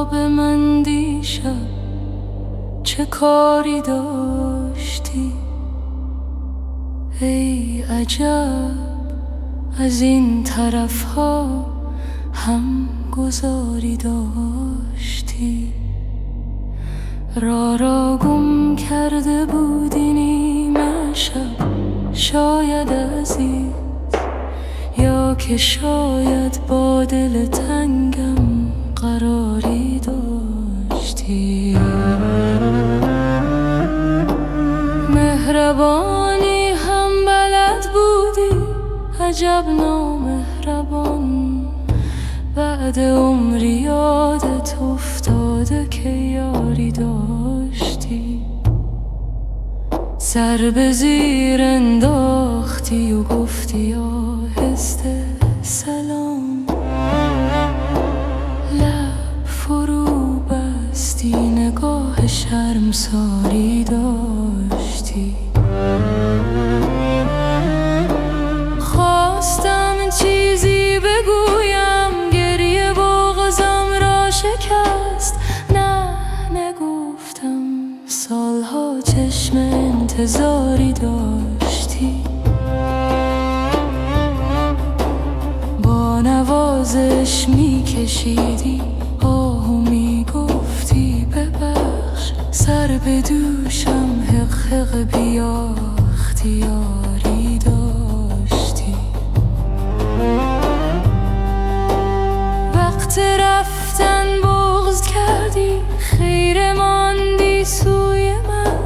را به من دیشب چه کاری داشتی؟ ای عجب از این طرف ها هم گذاری داشتی. را گم کرده بودی نیمه شب، شاید عزیز، یا که شاید با دل تنگم قراری داشتی. مهربانی هم بلد بودی، عجب نامهربان. بعد عمری یادت افتاده که یاری داشتی. سر به زیر انداختی و گفتی آهسته سلام. لب فرو بستی، نگاه شرمساری داشتی. خواستم چیزی بگویم، گریه بغضم را شکست. نه نگفتم، سالها چشم انتظاری داشتی. با نوازش میکشیدی آهو، میگفتی ببخش. سر به دوشم حق بیا اختیاری داشتی. وقت رفتن بغض کردی، خیره ماندی سوی من.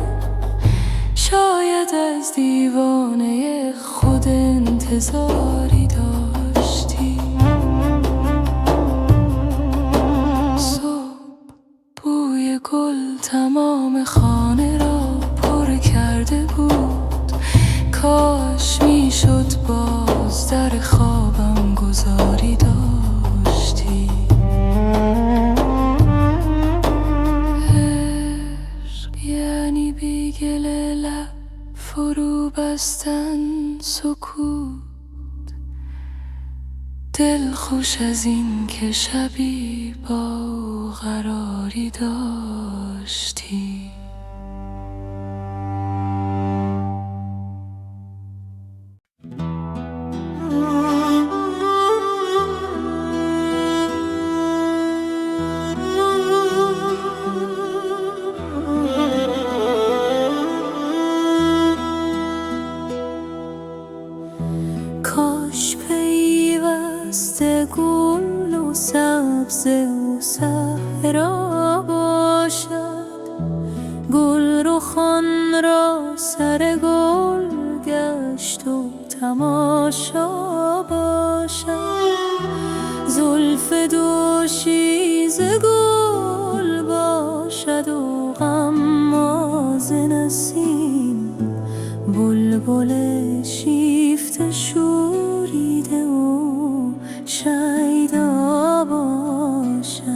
شاید از دیوانه خود انتظاری داشتی. صبح بوی گل تمام خانه را پر کرده بود. کاش میشد باز در خوابم گذاری داشتی. عشق یعنی بی گله لب فرو بستن، سکوت. دل خوش از این که شبی با او قراری داشتی. کاش پیوسته گل و سبزه و صحرا باشد. گل رخان را سر گل گشت و تماشا باشد. زلف دوشیز گل باشد و غماز نسیم. بلبل شیفته شوریده و شیدا باشد.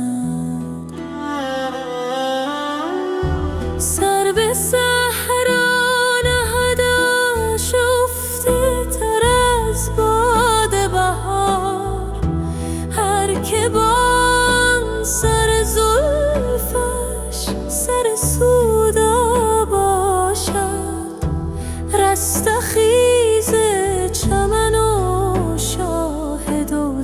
سر به صحرا نهدش افته تر از باد بهار. هر که با آن سر زلفش سر سودا باشد. رستخیز چمن و شاهد و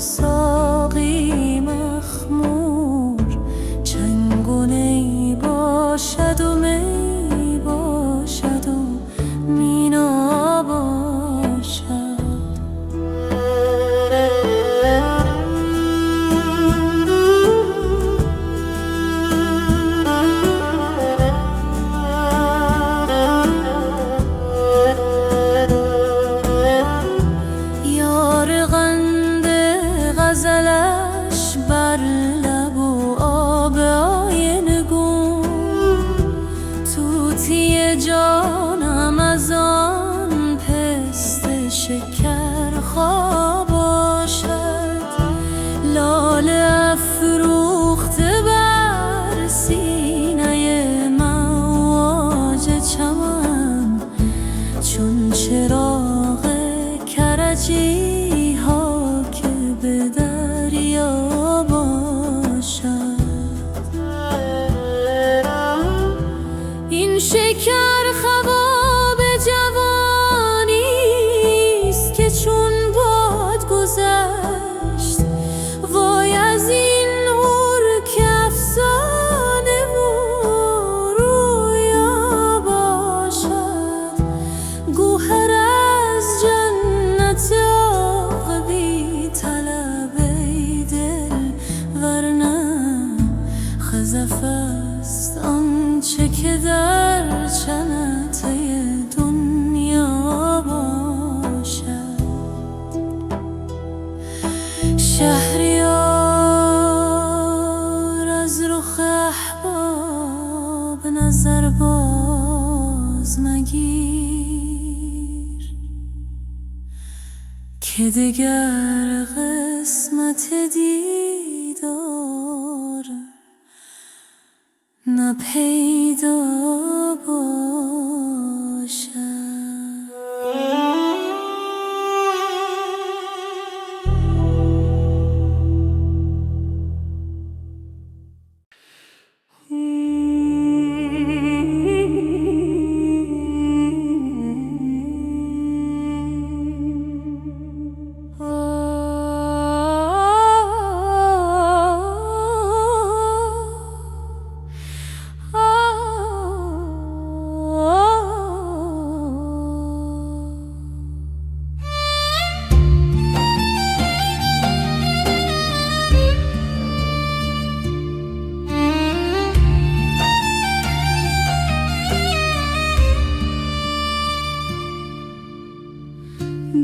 شهریار از رخ احباب نظر باز مگیر که دگر قسمت دیدار نپیدا باشد.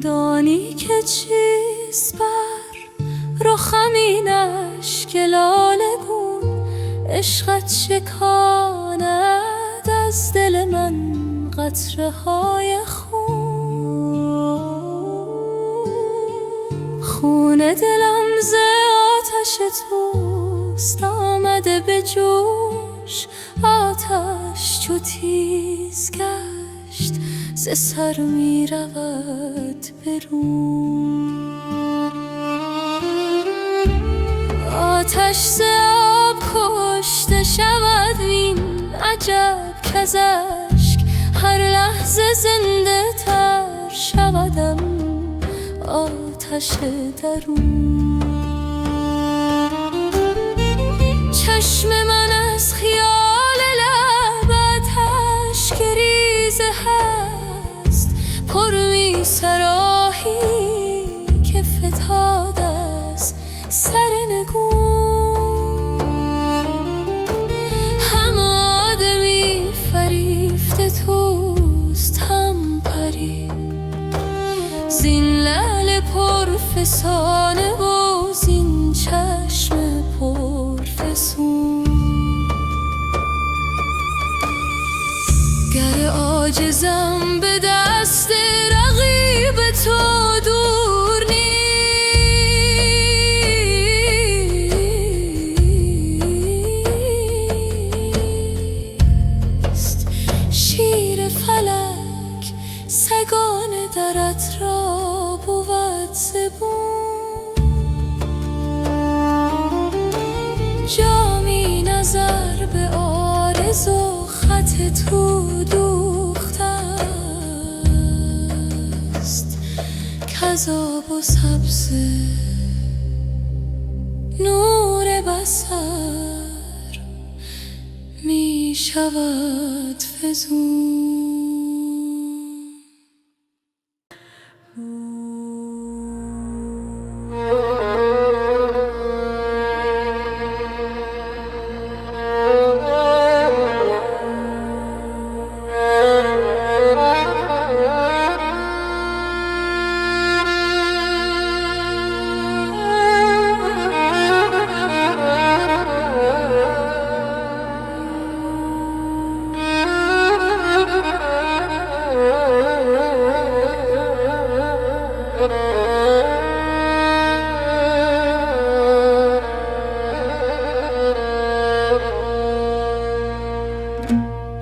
دانی که چیست بر رخم این اشک لاله گون، عشقت شکاند از دل من قطره های خون دلم ز آتش توست آمده به جوش، آتش چو تیز گشت ز سر می رود برون. آتش ز آب کشته شود وین عجب کز اشک هر لحظه زنده تر شودم آتش درون. چشم من از خیال لبت اشک ریزه هست، پر می سراحی که فتاد از سر نگون. هم آدمی فریفته توست هم پری، زین لعل پر فسانه و زین چشم پر فسون. گر عاجزم به دست رقیب تو دور نیست، شیر فلک سگان درت را بود زبون. جامی نظر به آرزو خط تو دوخته است، کز آب و سبز نور بصر می شود فزون.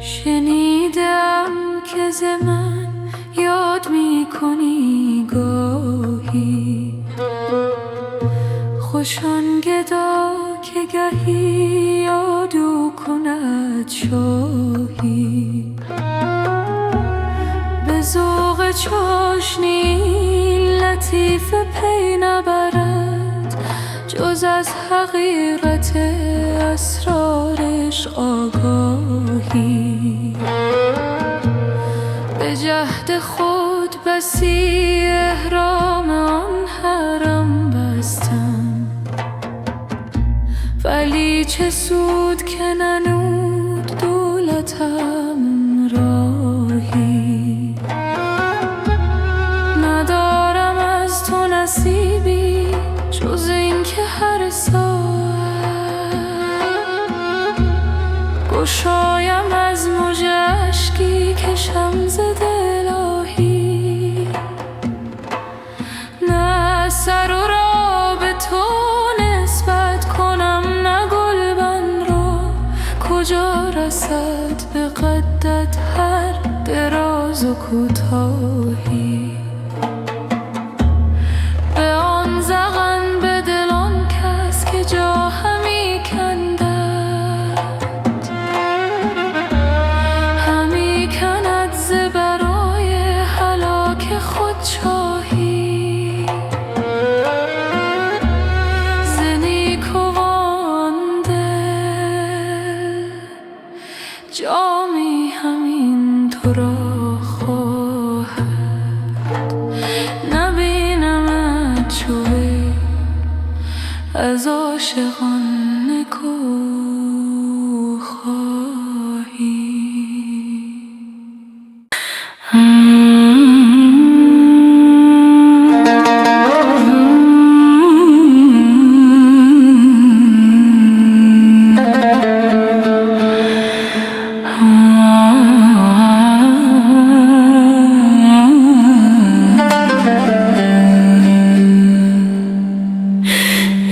شنیدم که ز من یاد می کنی گاهی، خوش آن گدا که گهی یادو کند شاهی. به ذوق چاشنی لطیف پی نبرد، جز از حقیقت اسرارش آگاهی. به جهد خود بسی احرام آن حرم بستم، ولی چه سود که ننود دولتم راهی. ندارم از تو نصیبی جز این که هر ساعت گشایم از موج اشکی کشم ز دل آهی. نه سر و را به تو نسبت کنم، نه گلبن را کجا رسد به قدت هر دراز و کوتاهی. به آن زغن به دل آن کس که جا همی کندد، همی کند ز برای هلاک خود چاهی. ز نیکوان دل جامی همین تو را خواهد، نبینمت چو وی از عاشقان نکوخواهی.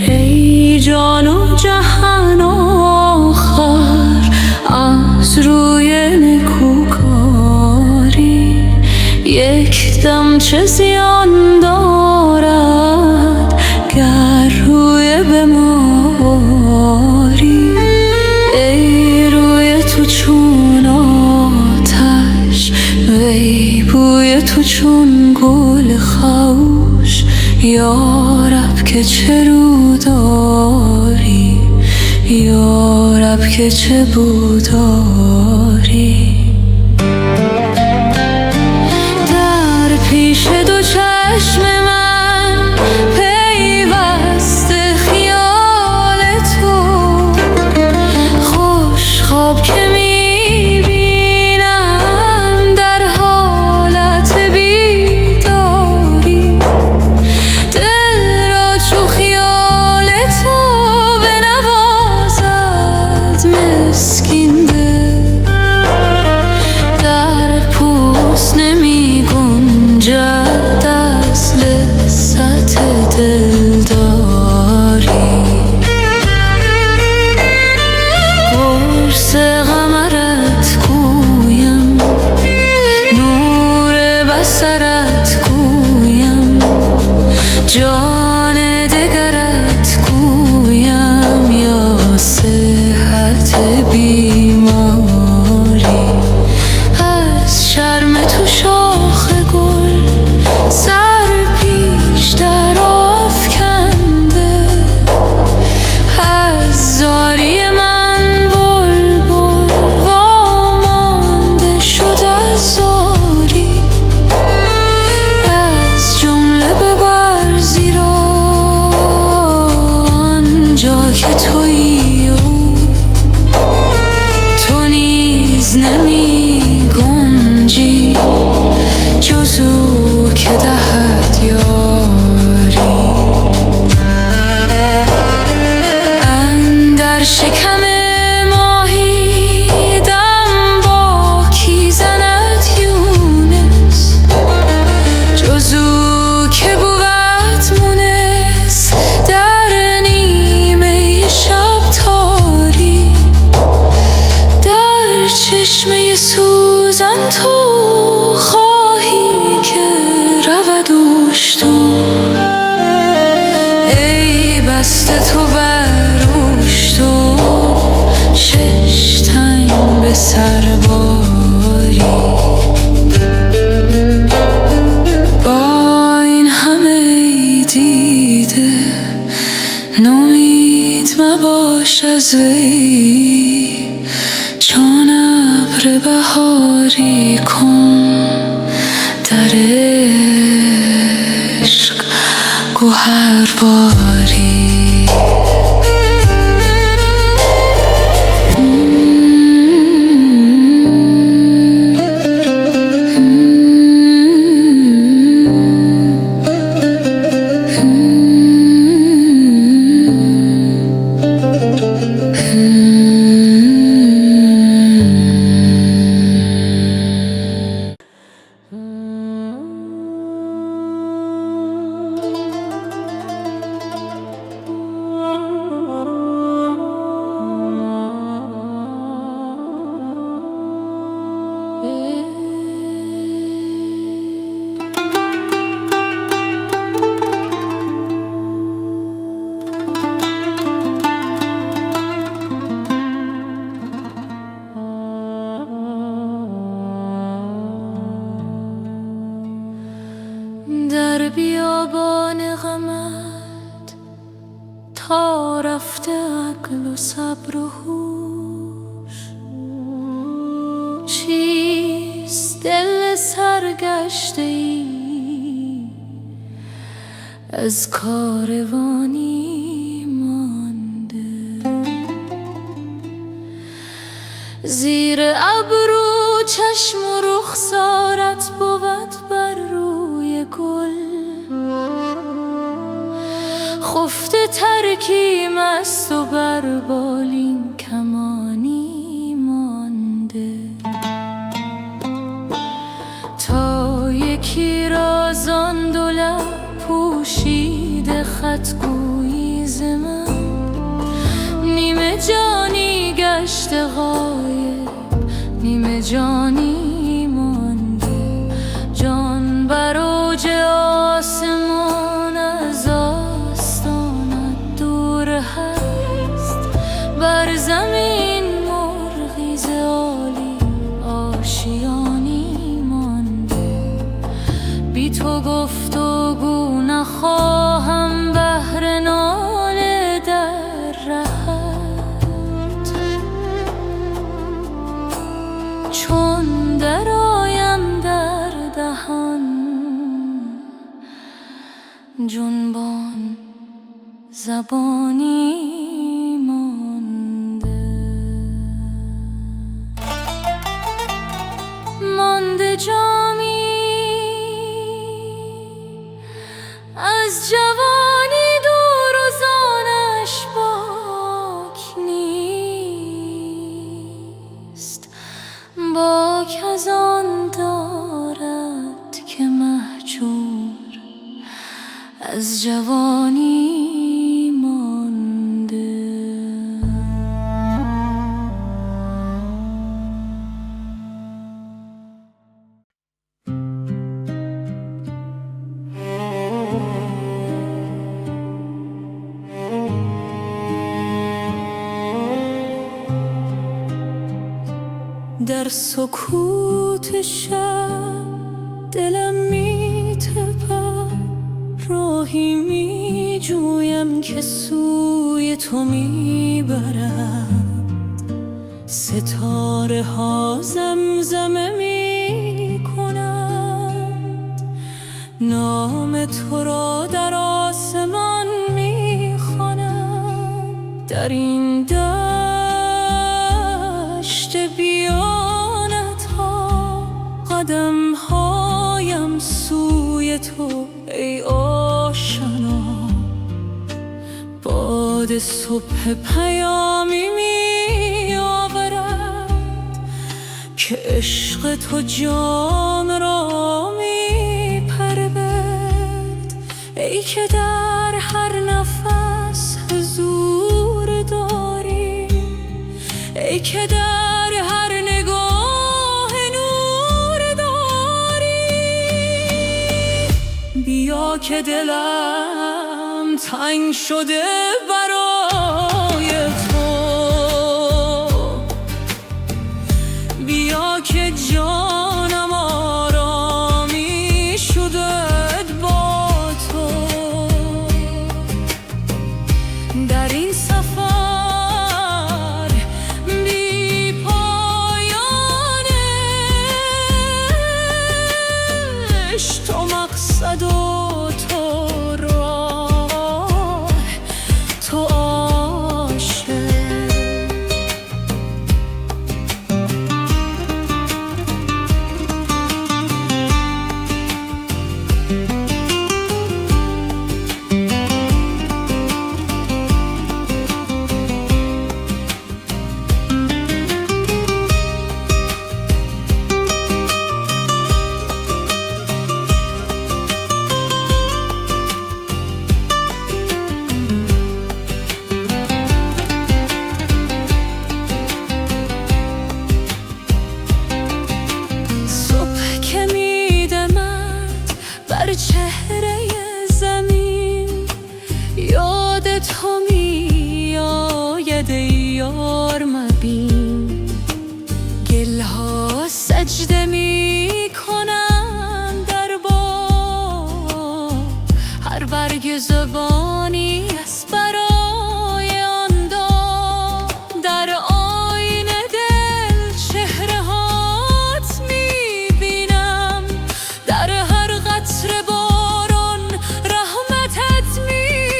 ای جان و جهان آخر از روی نکوکاری، یک دم چه زیان دارد گر روی بماری. ای روی تو چون آتش، وی بوی تو چون گل خوش. یارب که چه رو داری، یارب که چه بو داری. در پیش دو چشم من پیوسته خیال تو، خوش خواب که میبینم در حالت بیداری. دل را چو خیال تو بنوازد مسکین دل، در پوست نمی گنجد از لذت دلداری. قرص قمرت گویم، نور بصرت گویم، جان دگرت گویم یا صحت بیماری. از شرم تو شاخ گل سر پیش در آفکنده، از زاری من بلبل وامانده شد از زاری. از جمله ببر زیرا آنجا که تویی و تو نیز نمی گنجی، جز او که دهد یاری. اندر شکم ماهی دم با کی زند یونس، جز او که بود مونس در نیمه شب تاری. در چشمه سوزن تو خواهی که رود اوشتون، ای بسته تو بر اوشتون شش تن به سر باری. با این همه دیده نومید مباش از وی، چون ابر بهاری کن در عشق گوهر باری. تا رفته عقل و صبر و هوش. چیست دل سرگشته ای از کاروانی مانده؟ زیر ابرو چشم و رخسارت بود بر روی گل، خفته ترکیم است و بر بالین کمانی مانده. تا یکی رازان دو لب پوشیده خطگویی ز من، نیمه جانی گشته غایب، نیمه جانی مانده. جان بر اوج آسمان از آستانت دور هست، بر زمین مرغی ز عالی آشیانی مانده. بی تو گفتگو نخواهم بهر ناله در رهت، چون درآیم در دهان جنبان زبانی مانده. مانده جامی از جوانی دور و زانش باک نیست، باک از آن دارد که مهجور از جوانی مانده. در سکوت شب دلم می‌تپد، راهی می‌جویم که سوی تو می‌برد. ستاره ها زمزمه می‌کنند، نام تو را در آسمان می‌خوانند. در این دشت بیانت ها قدم هایم سوی تو ای آشنا. باد صبح پیامی می آورد که عشق تو جام را می پرورد. ای که در هر نفس حضور داری، ای که در هر نگاه نور داری. بیا که دلم تنگ شده برای تو، بیا که جانم آرامی شده با تو. در این سفر بی پایانه تو مقصد و تو راه، تو عاشق. چهره زمین یاد تو می آید ای یار مبین. گلها سجده می کنند در باد، هر برگ زبانی از برای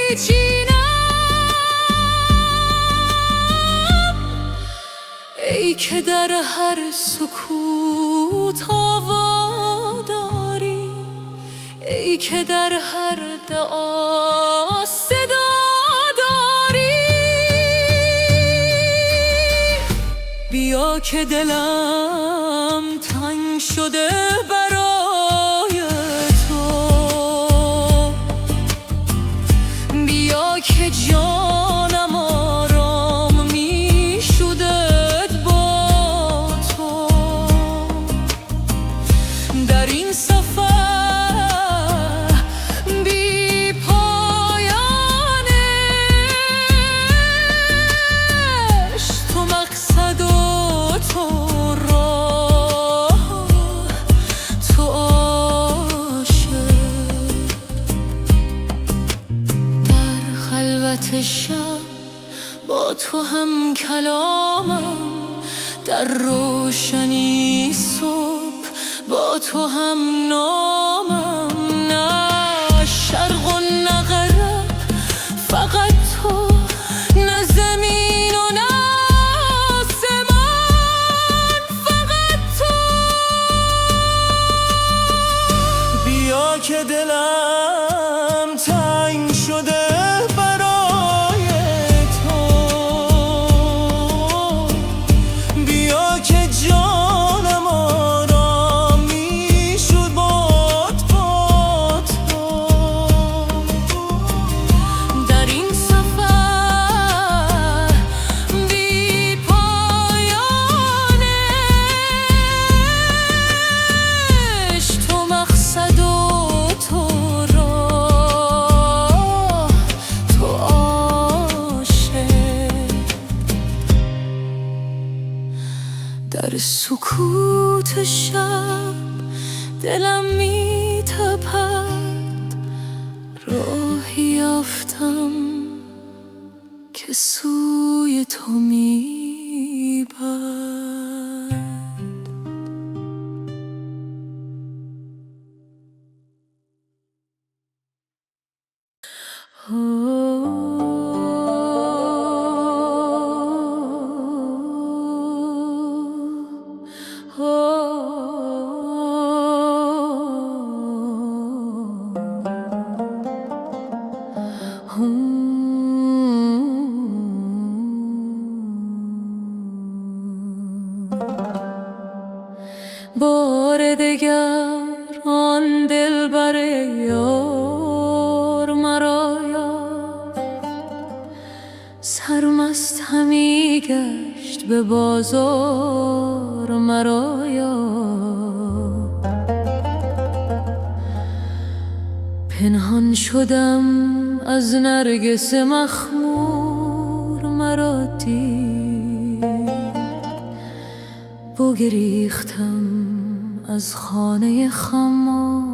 ای که در هر سکوت آوا داری، ای که در هر دعا صدا داری. بیا که دلم تنگ شده برای تو، بیا که جانم آرام می شدت با تو. در این سفر بی پایانش تو مقصد و تو راه، تو عاشق. در خلوت شب با تو هم کلامم، در روشنی صبح با تو هم نامم. نه شرق و نه غرب، فقط تو، نه زمین و نه آسمان، فقط تو. بیا که دلم تنگ شده برای تو، بیا که جانم آرام می شد با تو. در این سفر بی پایانش تو مقصد و تو راه، تو عاشق. در سکوت شب دلم می تپد، راهی یافتم که سوی تو می برد. بار دگر آن دلبر یار مرا یافت، سرمست همی گشت به بازار مرا یافت. پنهان شدم از نرگس مخمور مرا دید، بگریختم از خانه خمار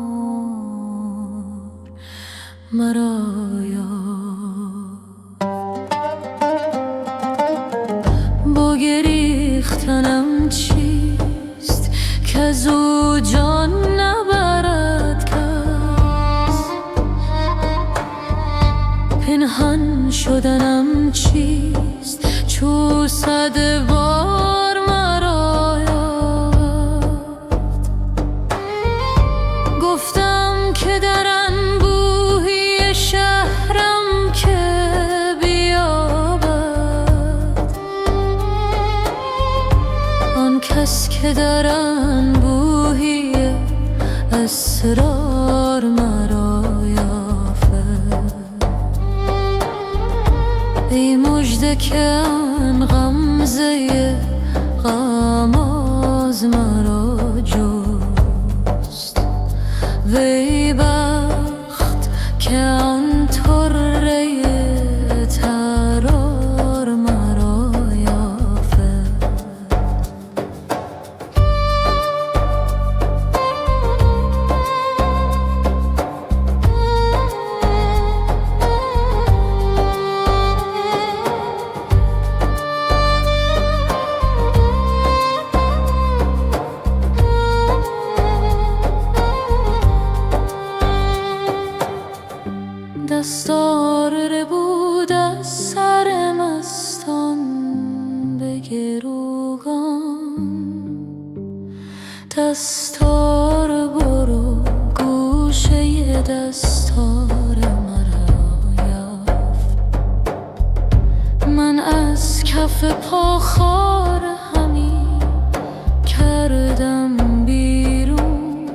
مرا یافت. بگریختنم چیست که از او جان نبرد کس، پنهان شدنم چیست چو صد بار مرا یافت. گفتم که در انبوهی شهرم که بیابد، آن کس که در انبوهی اسرار مرا یافت. ای مژده که آن غمزه غماز مرا جست، وی بخت که آن طره ترار مرا یافت. مارره بود از سر مستان به گروگان. دستار برو گوشه دستار مرا یافت. من از کف پا خار همین کردم بیرون.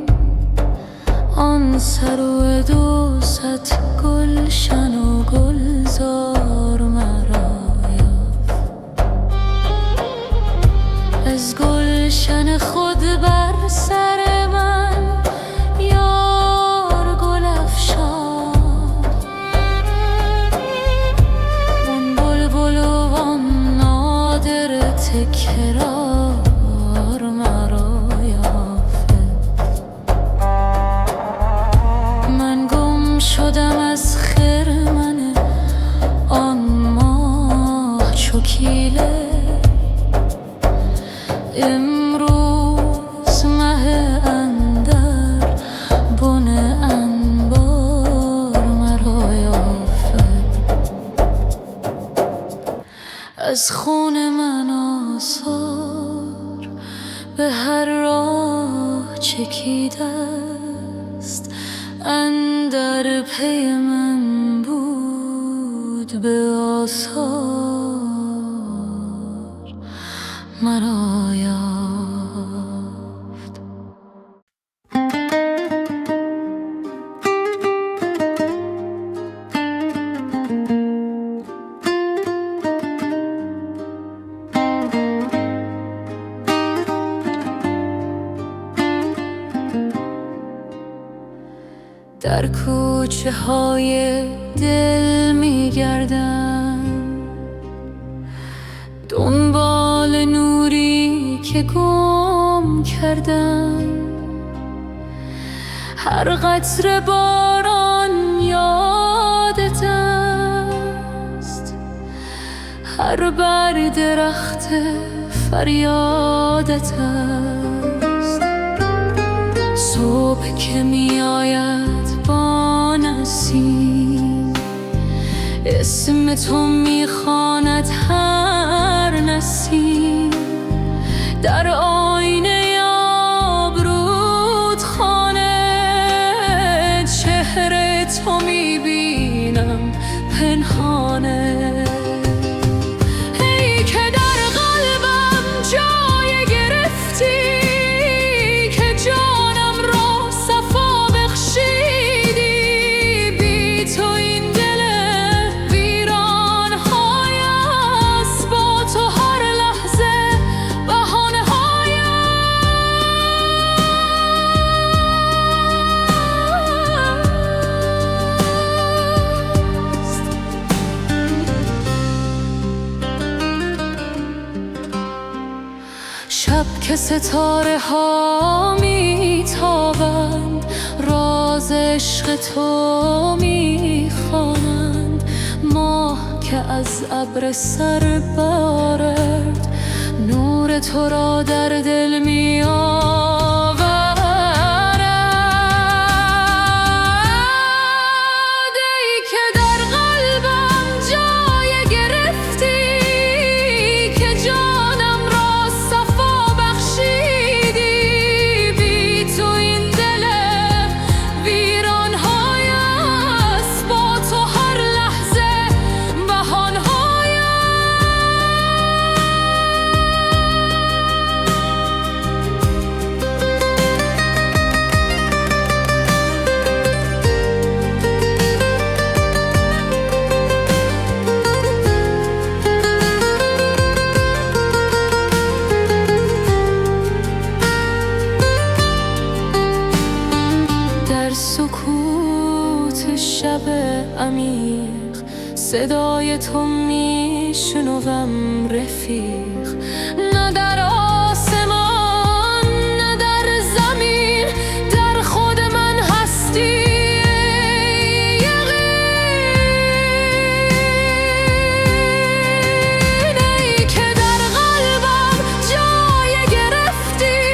آن سر و دوست گلشن و گلزار مرا یافت. از گلشن خود بر سر من یار گل افشاند. وان بلبل و وان نادر تکرار مرا یافت. من گم شدم از خرمن آن ماه چکیله. امروز مه اندر بن انبار مرا یافت. از خون من آثار به هر راه چکیده است. اندر پی من بود به آثار مرا یافت. در کوچه های دل می گردم دنبال نوری که گم کردم. هر قطره باران یادت است، هر بر درخت فریادت است. صبح که می آید با نسیم، اسم تو می خواند هر نسیم. در آینه آبرود خانه چهره تو می بینم پنهانه. ای که در قلبم جای گرفتی، که جانم را صفا بخشیدی. بی تو این دل ویران های است، با تو هر لحظه بهانه های است. شب که ستاره ها می تابند، راز عشق تو می خوانند. ماه که از ابر سر بارد، نور تو را در دل می آورد. ای که در قلبم جای گرفتی، که جانم را صفا بخشیدی. بی تو این دل ویران های است، با تو هر لحظه بهان های در سکوت شب عمیق، صدای تو می شنوم رفیق. نه در آسمان نه در زمین، در خود من هستی یقین. ای که در قلبم جای گرفتی،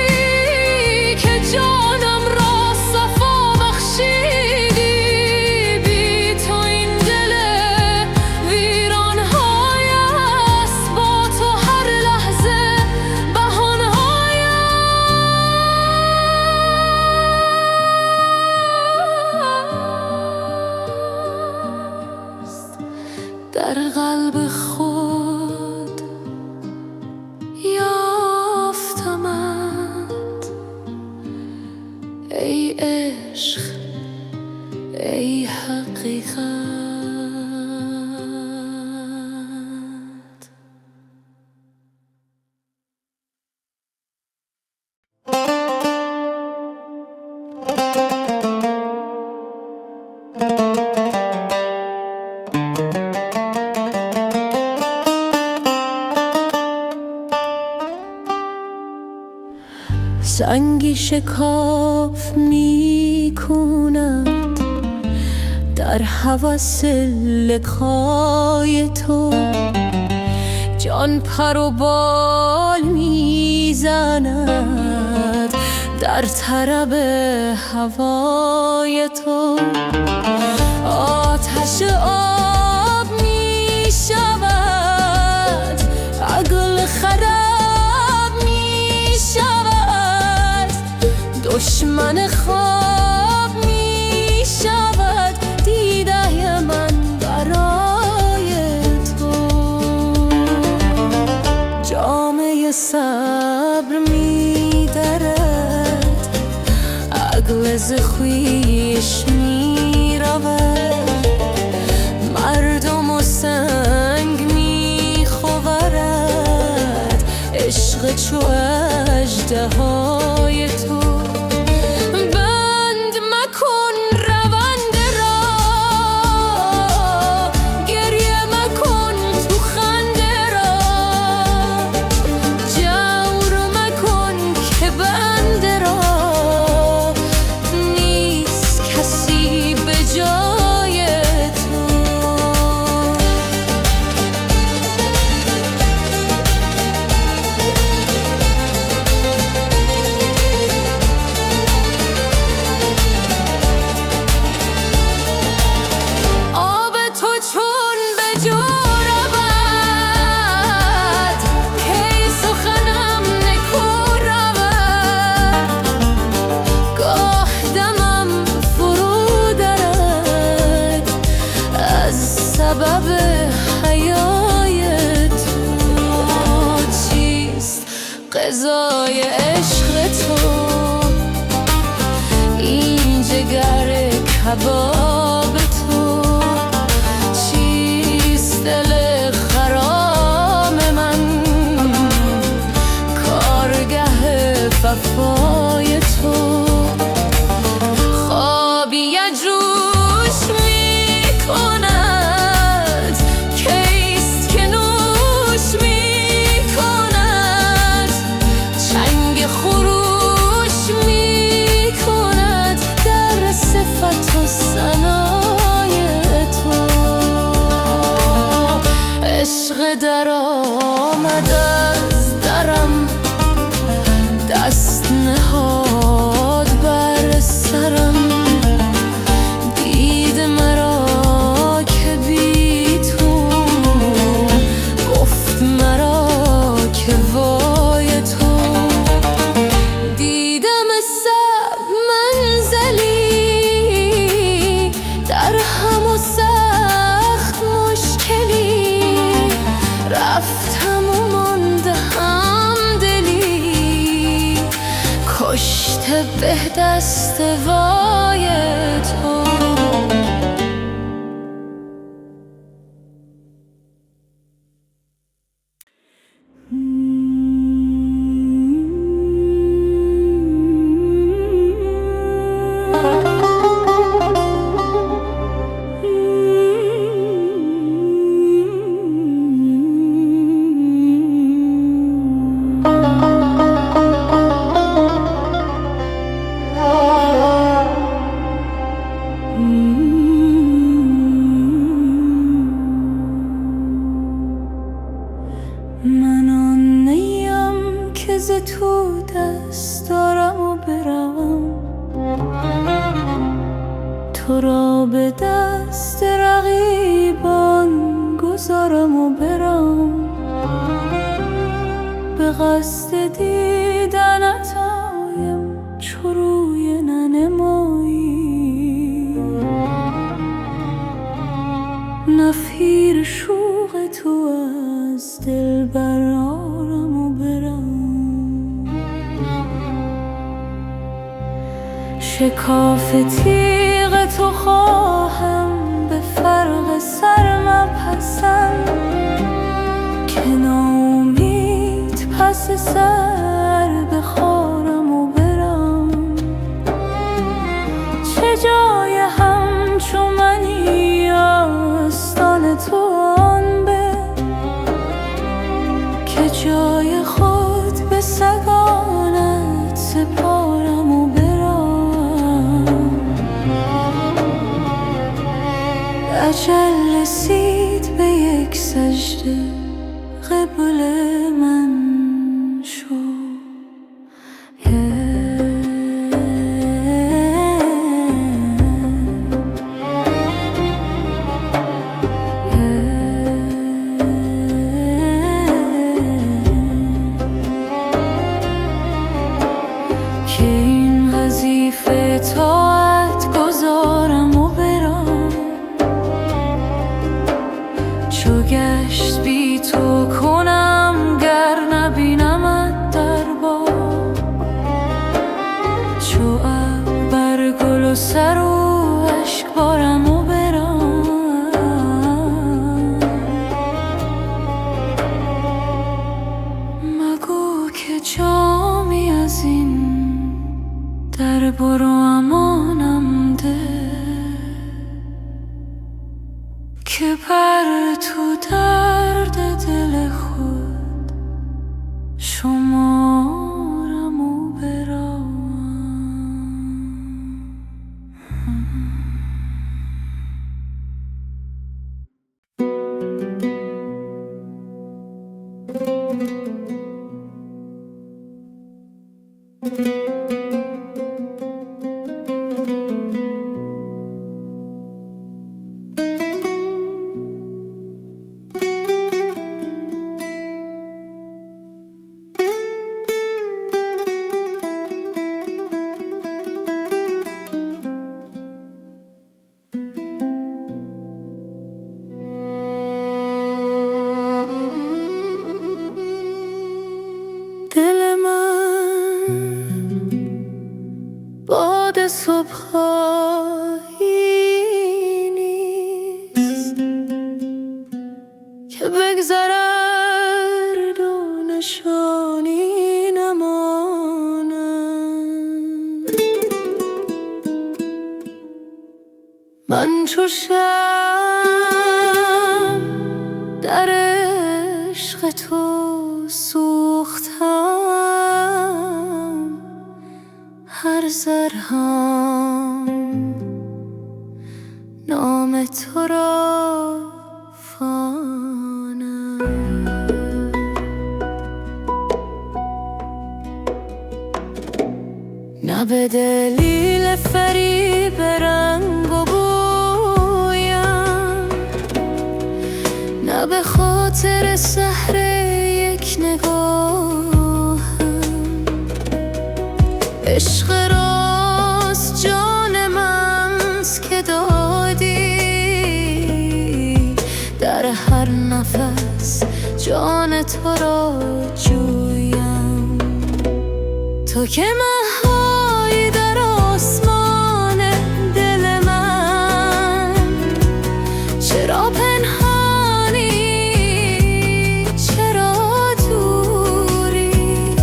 که جانم را صفا بخشیدی. بی تو این دل در قلب خود یافتمت ای عشق ای حقیقت. سنگی شکاف می کند در هوس لقای تو، جان پر و بال می زند در طرب هوای تو. آتش آب می شود، عقل خراب می شود، دشمن خواب می شود دیده من برای تو. جامه صبر می درد، عقل ز خویش می رود، مردم و سنگ می خورد عشق چو اژدهای تو. بند مکن روند را، گریه مکن تو خنده را، جور مکن که بنده را نیست کسی به جای تو. آب تو چون به جو رود، کی سخنم نکو رود، گاه دمم فرو درد از سبب حیای تو. چیست قضای عشق تو، این جگر کباب تو؟ چیست دل خرام من، کارگه وفای تو؟ خوابی جوش می کند، کیست که نوش می کند، چنگ خروش می کند در صفت و ثنای تو. عشق در آمد از درم، دست نهاد بر سرم، دید مرا که بی تو، گفت مرا که وای تو. دیدم صعب منزلی، در هم و سخت مشکلی، رفتم و مانده همدلی، کشته به دست وای تو. من آن نیم که ز تو دست دارم و بروم، تو را به دست رقیبان گذارم و برم. به قصد دیدنت آیم چو روی ننمایی، نفیر شو تو از دل برارم و برم شکاف تیغ تو خواهم به فرق سر مپسم که ناامید پس سر بخارم و برم چه جای همچو منی آستان تو آن به که جای خود به سگانت سپارم و برم اجل رسید به یک سجده قبل من شو که این وظیفه طاعت گذارم و برم چو گشت بی تو کنم گر نبینمت در باغ چو ابر بر گل و سر و اشک بارم و برم مگو که جامی از این در برو امانم ده که بر تو درد دل خود شمارم و برم دل من باد صبحایی نیست که بگذرد و نشانی نماند من چو شمع در عشق تو سوختم هر ذره‌ام نام تو را خوانم نه به دلیل فریب رنگ و بویم نه به خاطر سحر یک نگاهم عشق راست جان منست که دادی در هر نفس جان تو را جویم تو که مه‌هایی در آسمان دل من چرا پنهانی چرا دوری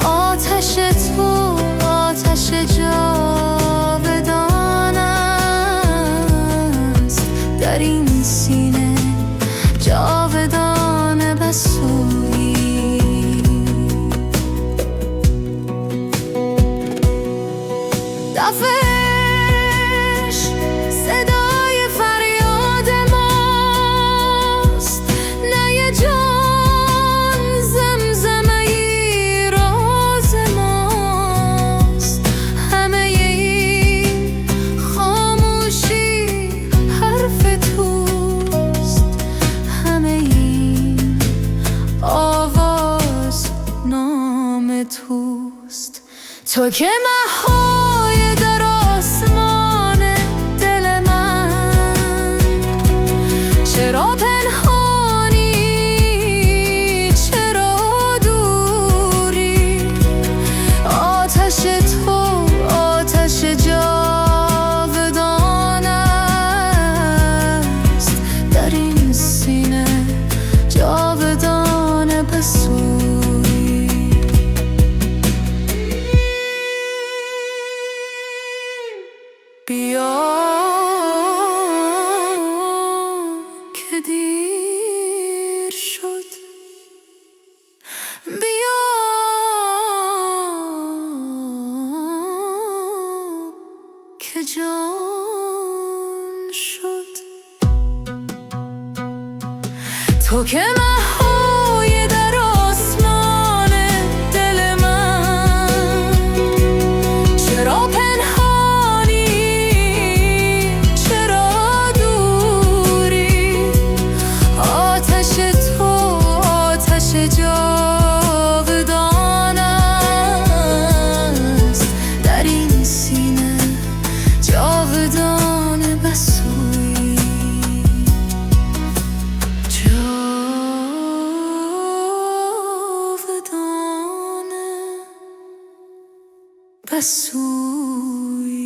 آتش تو آتش جاودان است در این سینه جاودان بسویی دفش صدای فریاد ماست نه یه جان زمزمه‌ای راز ماست همه این خاموشی حرف توست همه این آواز نام توست تو که مه‌های در آسمان دل من چرا پنهانی سینه جاودانه به سوی بیا که دیر شد بیا که جان شد تو که مهوی در آسمان دل من چرا پنهانی چرا دوری آتش تو آتش جاودان است در این سینه جاودانه بسوی جاودانه بسوی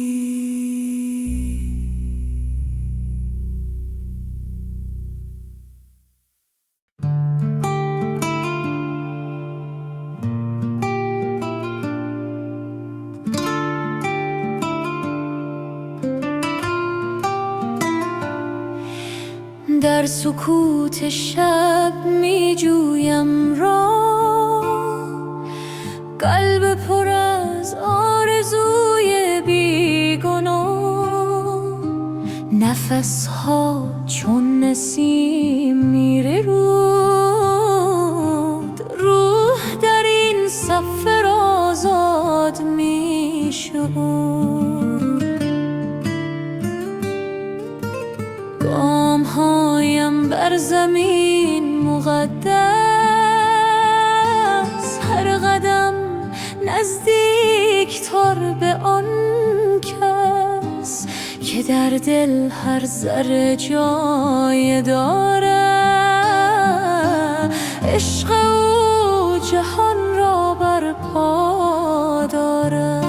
در سکوت شب می جویم راه قلب پر از آرزوی بیگناه نفسها چون نسیم میره رود روح در این سفر آزاد می شود گام‌هایم بر زمین مقدس هر قدم نزدیک‌تر به آن کس که در دل هر ذره جای داره عشق او جهان را برپا داره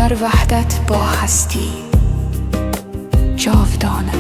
در وحدت با هستی جاودانه.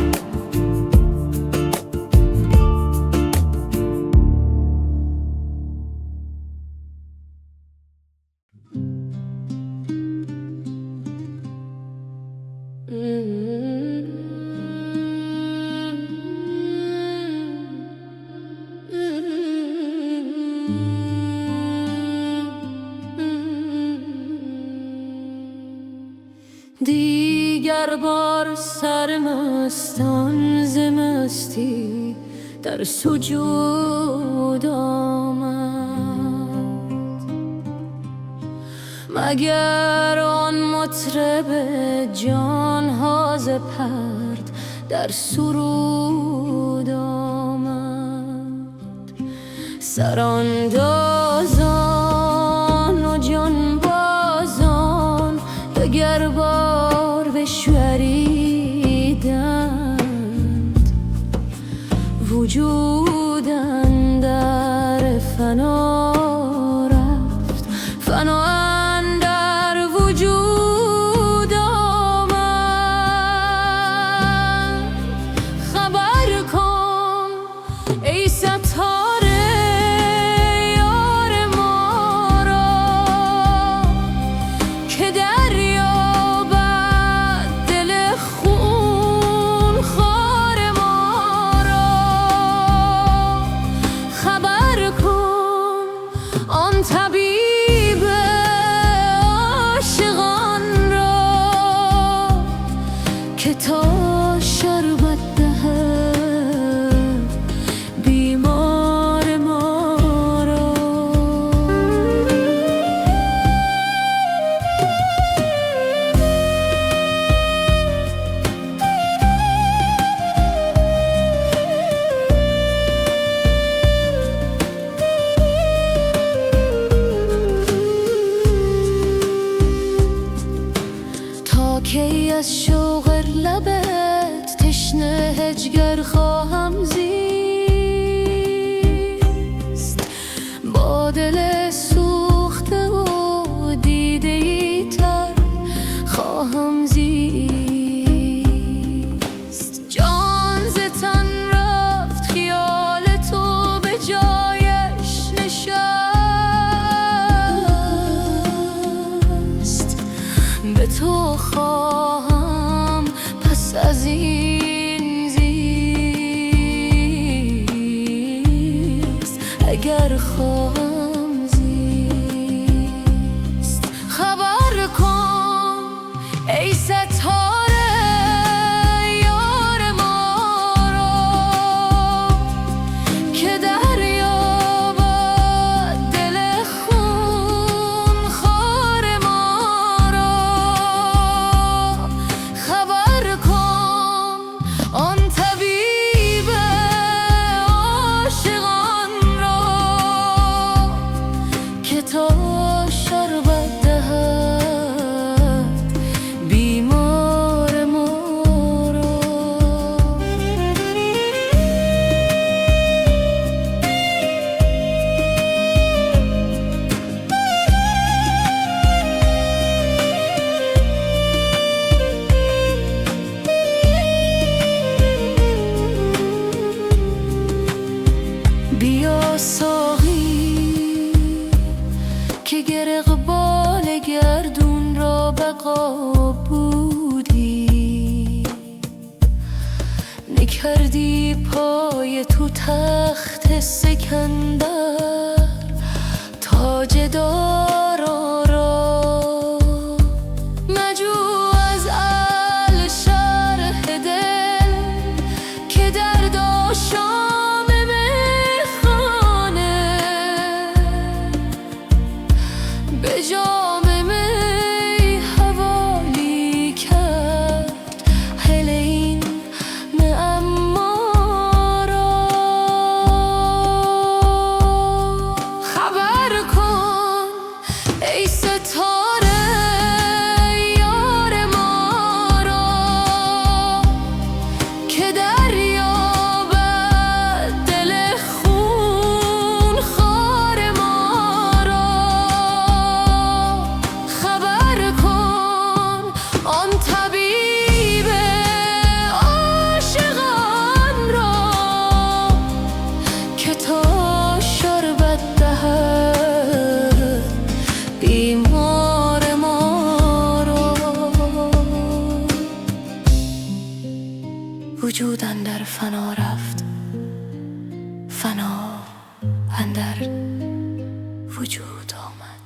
دیگر بار سرمستان ز مستی در سجود آمد، مگر آن مطرب جانها ز پرد در سرود آمد. سراندازان و جانبازان دگر بار بشوریدند، وجود اندر فنا رفت، فنا اندر وجود آمد. خبر کن ای ستاره یار ما را، که دریابد دل خون خوار ما را. خبر کن آن طبیب عاشقان را، که تا شربت دهد بیمار ما را. تا کی از شوق لبت تشنه هجگر خواهم زیست، با دل سوخته و دیده‌ای تر خواهم زیست. جان ز تن رفت، خیال تو به جایش نشست، به تو خواهم پس از این زیست، اگر خواهم زیست. خبر کن ای ستاره یار ما را، که دریابد دل خون خوار ما را. خبر کن آن طبیب عاشقان را، که تا شربت دهد بیمار ما را. بیا ساقی که گر اقبال گردون را بقا بودی، نکردی پای تو تخت سکندر تاج دارا را. مجو از اهل شرح دل که درد آشام میخانه، به جام می حوالی کرد هل این معما را. خبر کن وجود اندر فنا رفت، فنا اندر وجود آمد.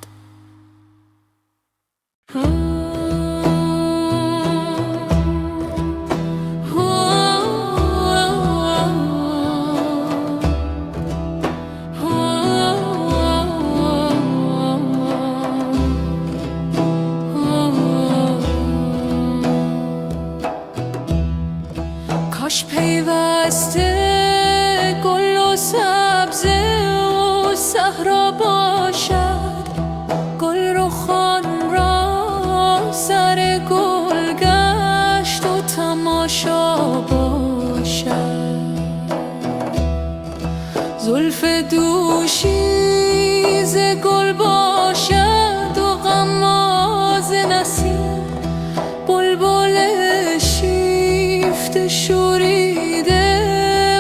کاش پیوسته گل و سبزه و صحرا باشد، گل رخان را سر گل گشت و تماشا باشد، زلف دوشی ز گل باشد و غماز نسیم، بلبل شیفته شوریده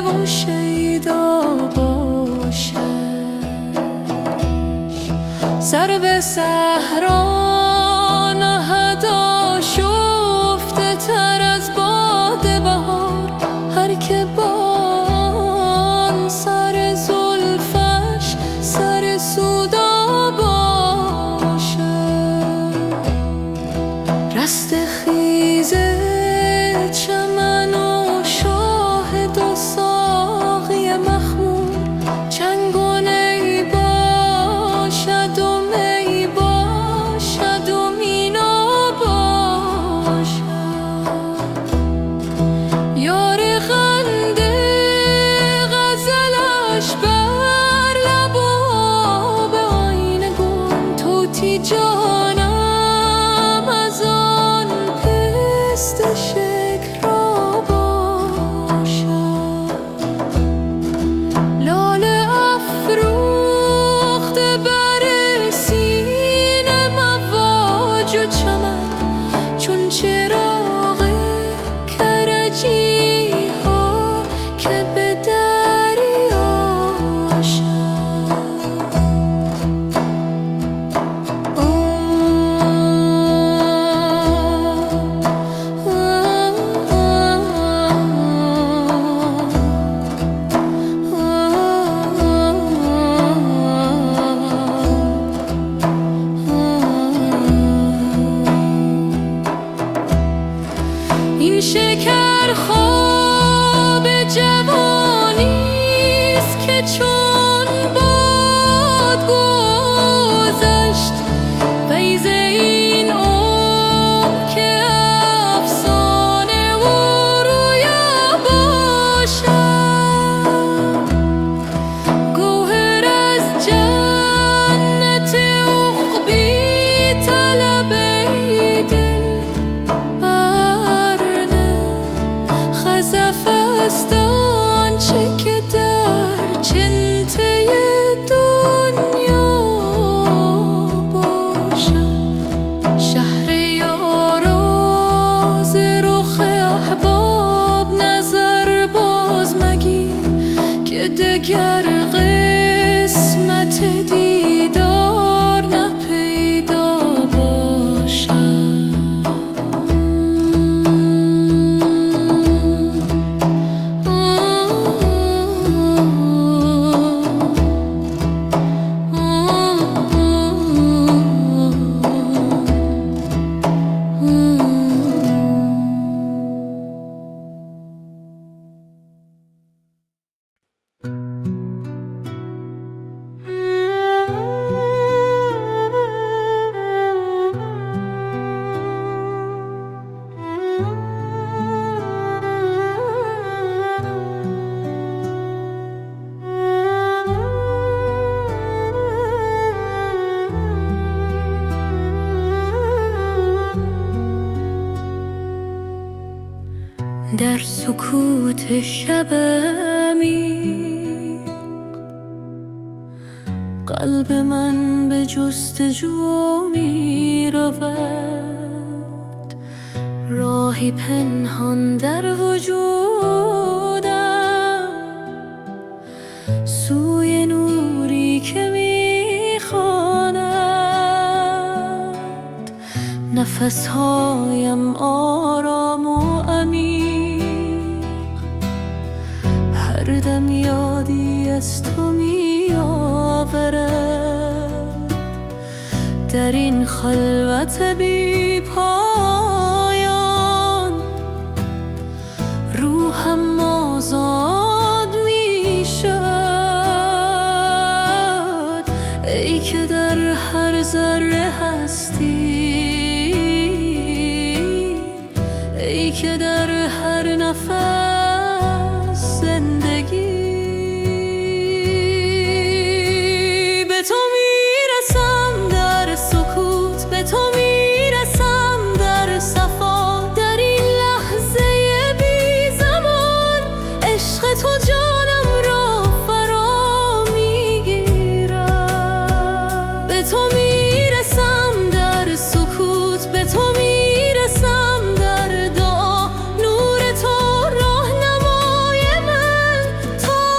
و شیدا باشد، سر به صحرا نهد آشفته تر از باد بهار، هر که با سر زلفش سر سودا باشد، رست خیزه چمن و شاهد و ساقی مخمور، چنگ و نی باشد و می باشد و مینا باشد، یار قند غزلش بر لب و آب آینه گون، طوطی جانم از آن پست شکر را باشد، لاله افروخته بر سینه مواج و چمن، چون چراغ کرجی ها که به دریا شد. این شکر خواب جوانیست که چون باد گذشت، فیض این عمر که افسانه و رویا باشد، گوهر از جنت عقبی طلب ای دل خزف است آنچه که در چنته دنیا باشد، شهر یارا ز رخ احباب نظر باز مگیر، که دگر قسمت دیدار نپیدا باشد. در سکوت شب عمیق قلب من به جستجو می رود، راهی پنهان در وجودم، سوی نوری که می خواند، نفسهایم آرام و عمیق هر دم یادی از تو می آورد. در این خلوت بی پایان روحم آزاد می شد. ای که در هر ذره هستی، ای که در هر نفس زندگی. به تو میرسم در سکوت، به تو میرسم در صفا. در این لحظه بی زمان عشق تو جانم را فرا میگیرد. به تو میرسم در سکوت، به تو میرسم در دعا. نور تو راهنمای من تابد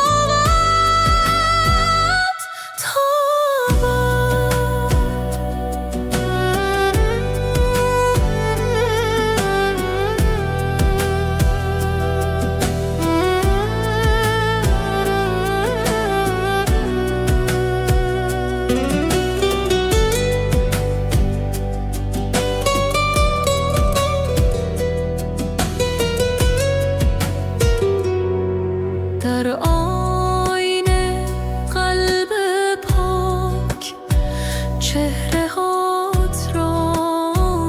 در آینه قلب پاک چهره هات را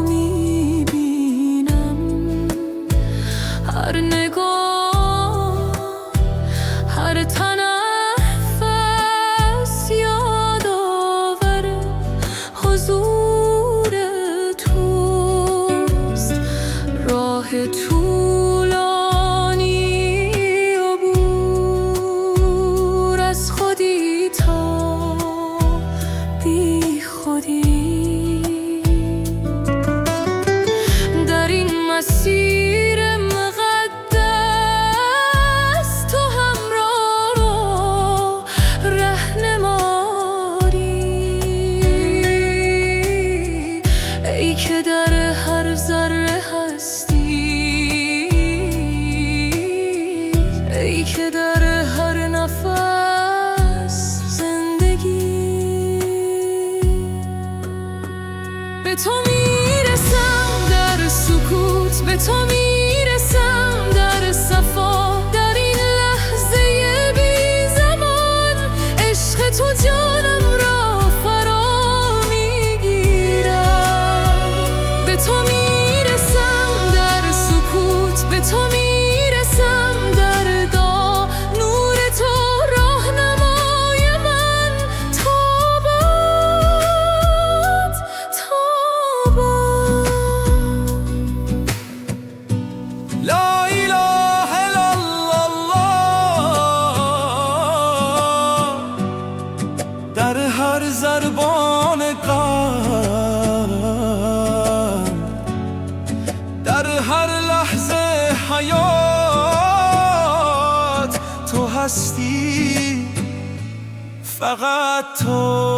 میبینم. هر نگاه، هر تنفس یادآور حضور توست. راه طولانی عبور از خودی تا بی خودی. در این مسیر مقدس تو همراه و رهنمایی. ای که در هر ذره هستی، ای که در هر نفس زندگی. به تو میرسم در سکوت، به تو میرسم در صفا. در این لحظه بی زمان عشق تو جانم را فرا میگیرد. به تو میرسم در سکوت، به تو میرسم در دعا. نور تو راهنمای من تابد لا اله الا الله. در هر ضربان قلب، در هر لحظه حیات تو هستی. فقط تو.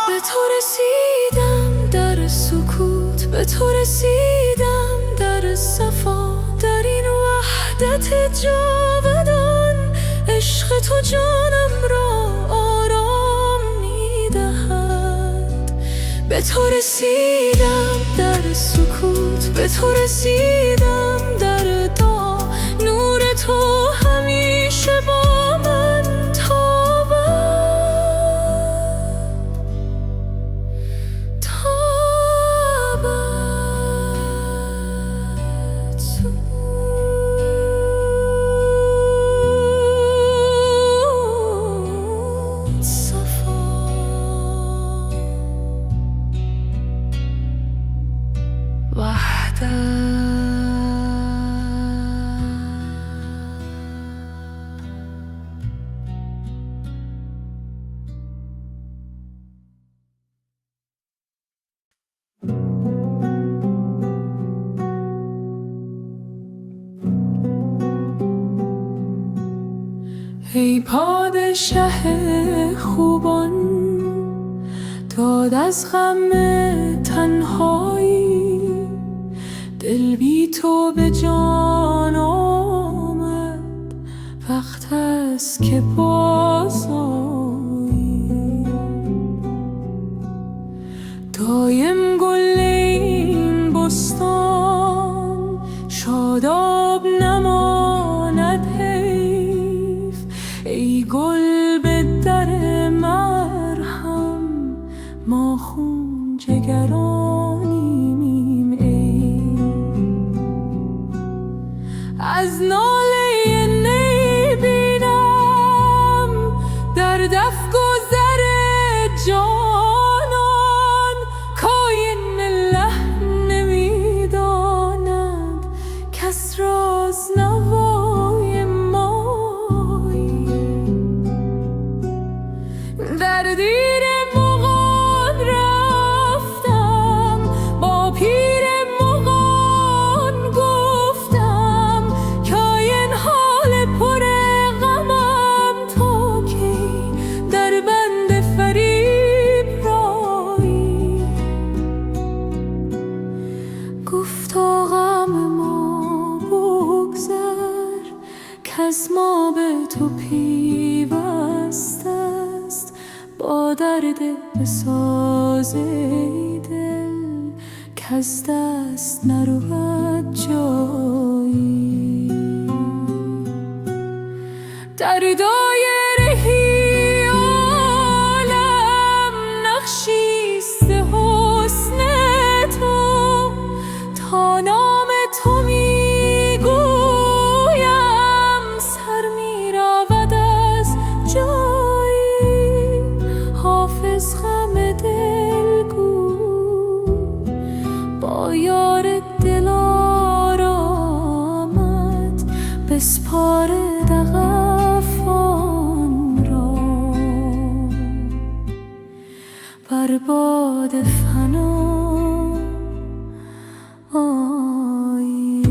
به تو رسیدم در سکوت، به تو رسیدم در صفا. در این وحدت جاودان عشق تو جانم را آرام میدهد. به تو رسیدم در سکوت، به تو رسیدم در دعا. نور تو همیشه با من ای پادشه خوبان، داد از غم تنهایی دل بی تو به جان آمد، وقت است که باز آیی. دایم گل این بستان شاداب نماند حیف، ای گل به در مرهم ما خون جگرانیم ای. از ناله نی بینم در دف گذر جانان، کاین لحن نمیداند کس راز نوای مایی. در دیر مغان رفتم، با پیر مغان گفتم، کاین حال پر غمم تا کی در بند فریب رایی. گفتا غم ما بگذر، کز ما به تو پیوست است، با درد بساز ای دل، کز دست نرود جایی. در دایره عالم نقشیست حسن تو، تا نام تو میگویم سر میرود از جایی. حافظ غم دل گو با یار دل آرامد، بسپار دغفان را بر باد فنا آیی.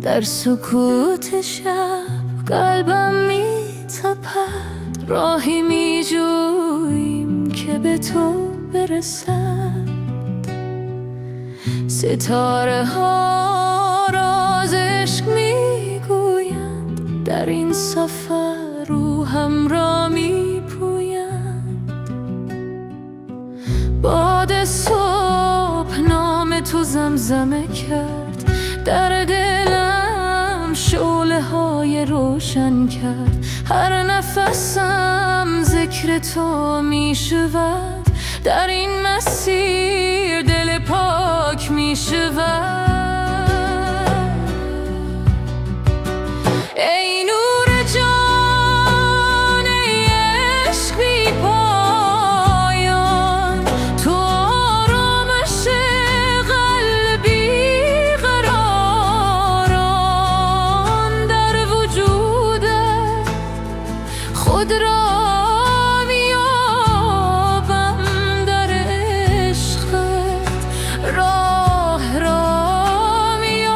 در سکوت شب قلبم می‌تپد، راهی می‌جوییم که به تو برسد. ستاره ها راز عشق میگویند، در این سفر روحم را میپویند. باد صبح نام تو زمزمه کرد، در دلم شعله های روشن کرد. هر نفسم ذکر تو می شود، در این مسیر دل پاک می شود. ای نور جان، ای عشق بی پایان، تو آرامش قلبی قراران، در وجودت خود را میابم، در عشقت راه را میابم.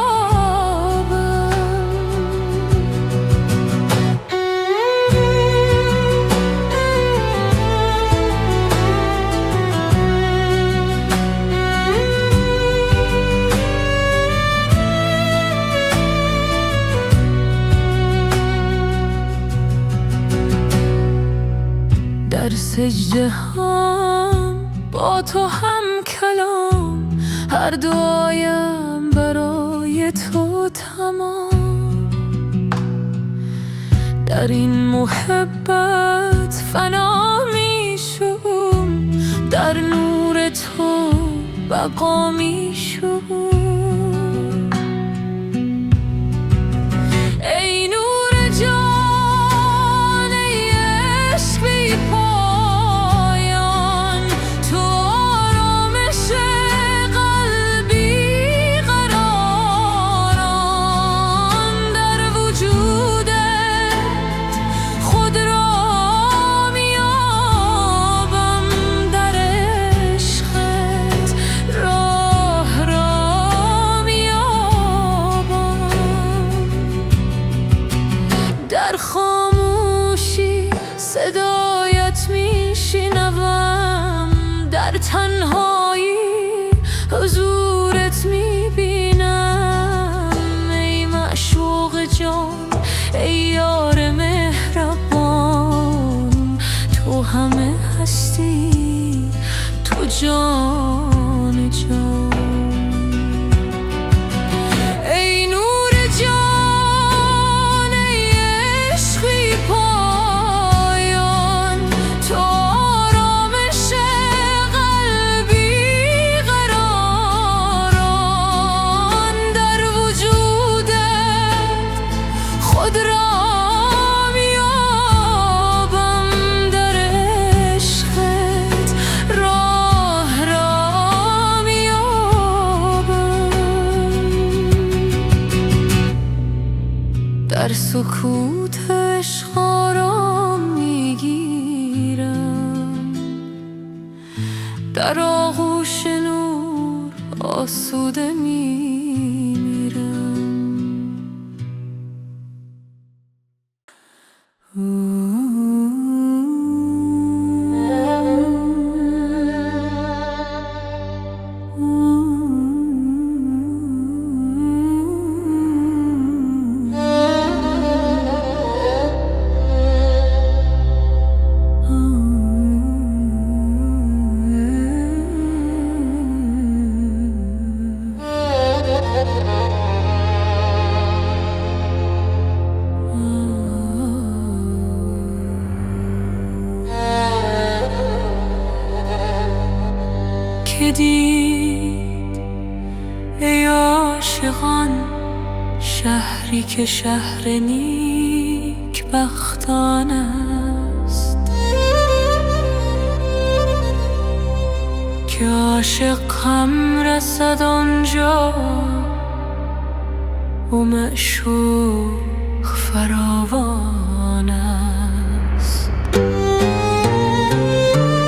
در سجده هم با تو هم کلام، هر دعایم برای تو تمام. در این محبت فنا می شوم، در نور تو بقا میشد. ای نور جان، ای عشق بی پایان، تو آرامش قلبی قراران، در وجودت خود را میابم، در عشقت راه را میابم. در خاموشی صدایت میشنوم، در تنهایی حضورت میبینم. ای معشوق جان، ای یار مهربان، تو همه هستی، تو جان جان. ای نور جان، ای عشق بی پایان، تو آرامش قلبی قراران، در وجودت خود را میابم، در عشقت راه را میابم. در سکوت عشق آرام میگیرم، در آغوش نور آسوده میمیرم. که دید ای عاشقان شهری که شهر نیک بختان است، که عاشق هم رسد آنجا و معشوق فراوان است.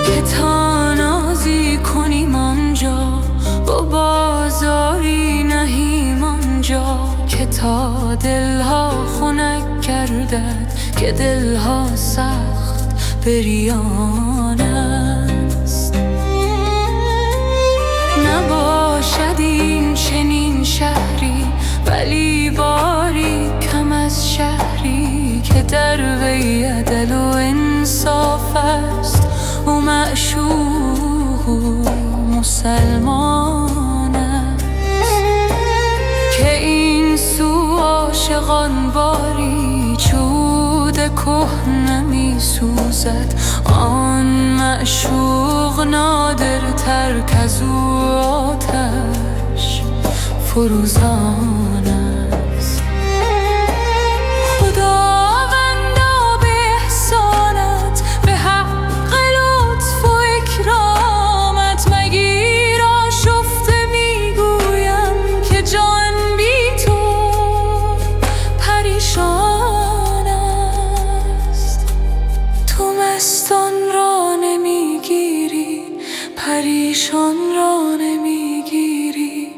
که تا نازی کنیم آنجا و بازاری نهیم آنجا، که تا دلها خنک گردد که دلها سخت بریان است. نباشد این چنین شهری، ولی باری کم از شهری، که در وی عدل و انصاف است و معشوق مسلمان است. که این سو عاشقان باری چود کهنه می سوزد، آن معشوق نادرتر کز او آتش فروزان است. خداوندا به احسانت، به حق لطف و اکرامت، مگیر آشفته میگویم که جان بی تو پریشان است. تو مستان را نمیگیری، پریشان را نمیگیری،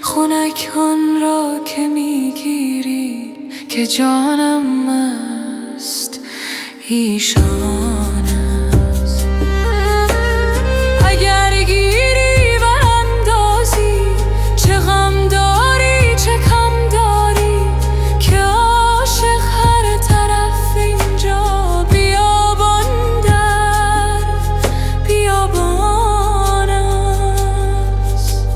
خنک آن را که میگیری، که جانم مست ایشان است. اگر گیری براندازی، چه غم داری چه کم داری، که عاشق هر طرف اینجا بیابان در بیابان است.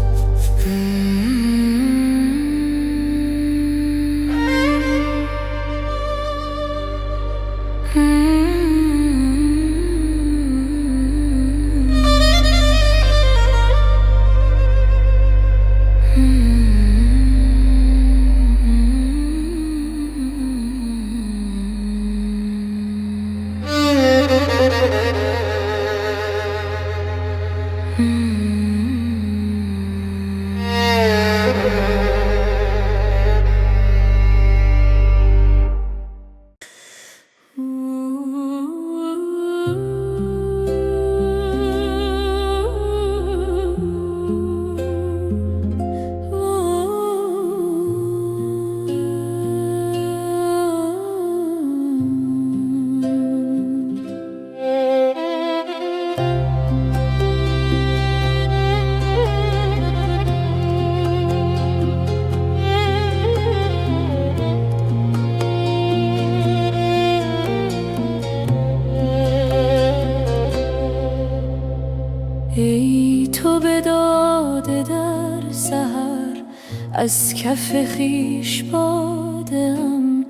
ای تو به داده در سحر از کف خویش بادم،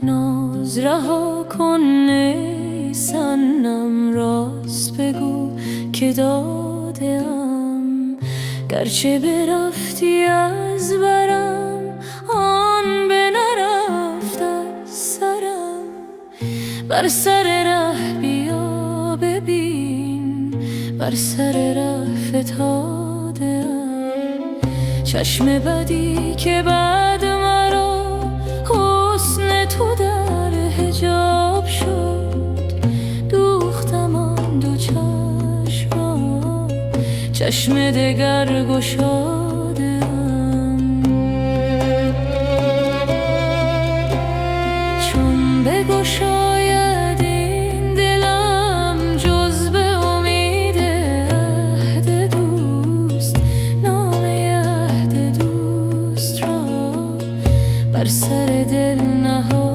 ناز رها کن ای صنم، راست بگو که دادم. گرچه برفتی از برم آن به نرفت از سرم، بر سر ره بیا ببین بر سر ره فتاده‌ام. چشم بدی که بعد مرا حسن تو در حجاب شد، دوختم آن دو چشم، چشم دگر گشاده‌ام. چون بگشاید این دلم جز به امید عهد دوست، نامه عهد دوست را بر سر دل نهاده‌ام.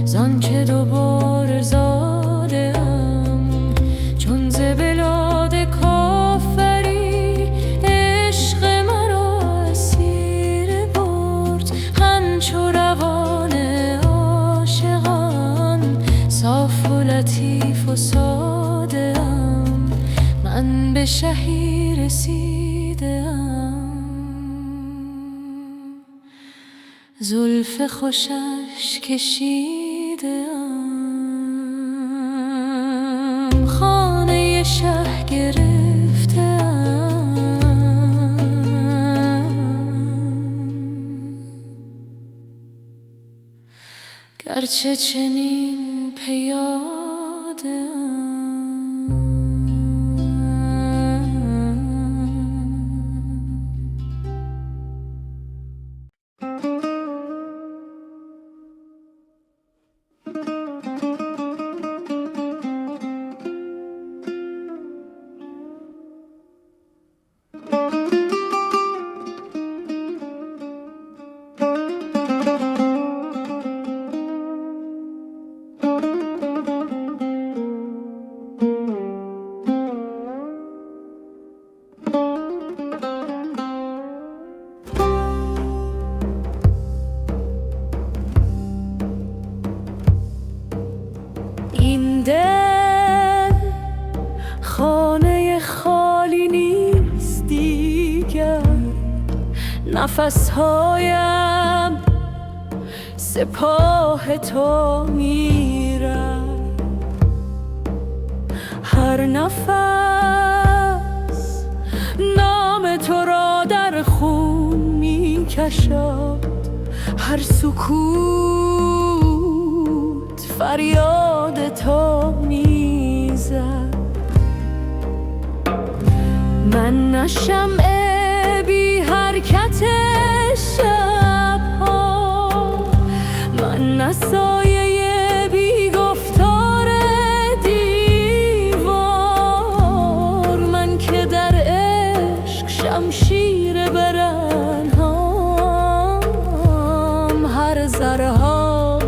زانچه دوباره زاده‌ام، چون ز بلاد کافری عشق مرا اسیر برد. همچو روان عاشقان صاف و لطیف و ساده‌ام، من به شهی رسیده‌ام. زلف خوشش کشیده‌ام، خانه شه گرفته‌ام. گرچه چنین پیاده‌ام. این دل خانه خالی نیست دیگر، نفسهایم سپاه تو میرم. هر نفس نام تو را در خون میکشد، هر سکوت فریاد تو میزد. من نه شمع بی حرکت شب‌ها، من نه سایه بی گفتار دیوار، من که در عشق شمشیر برنهام، هر ذره‌ام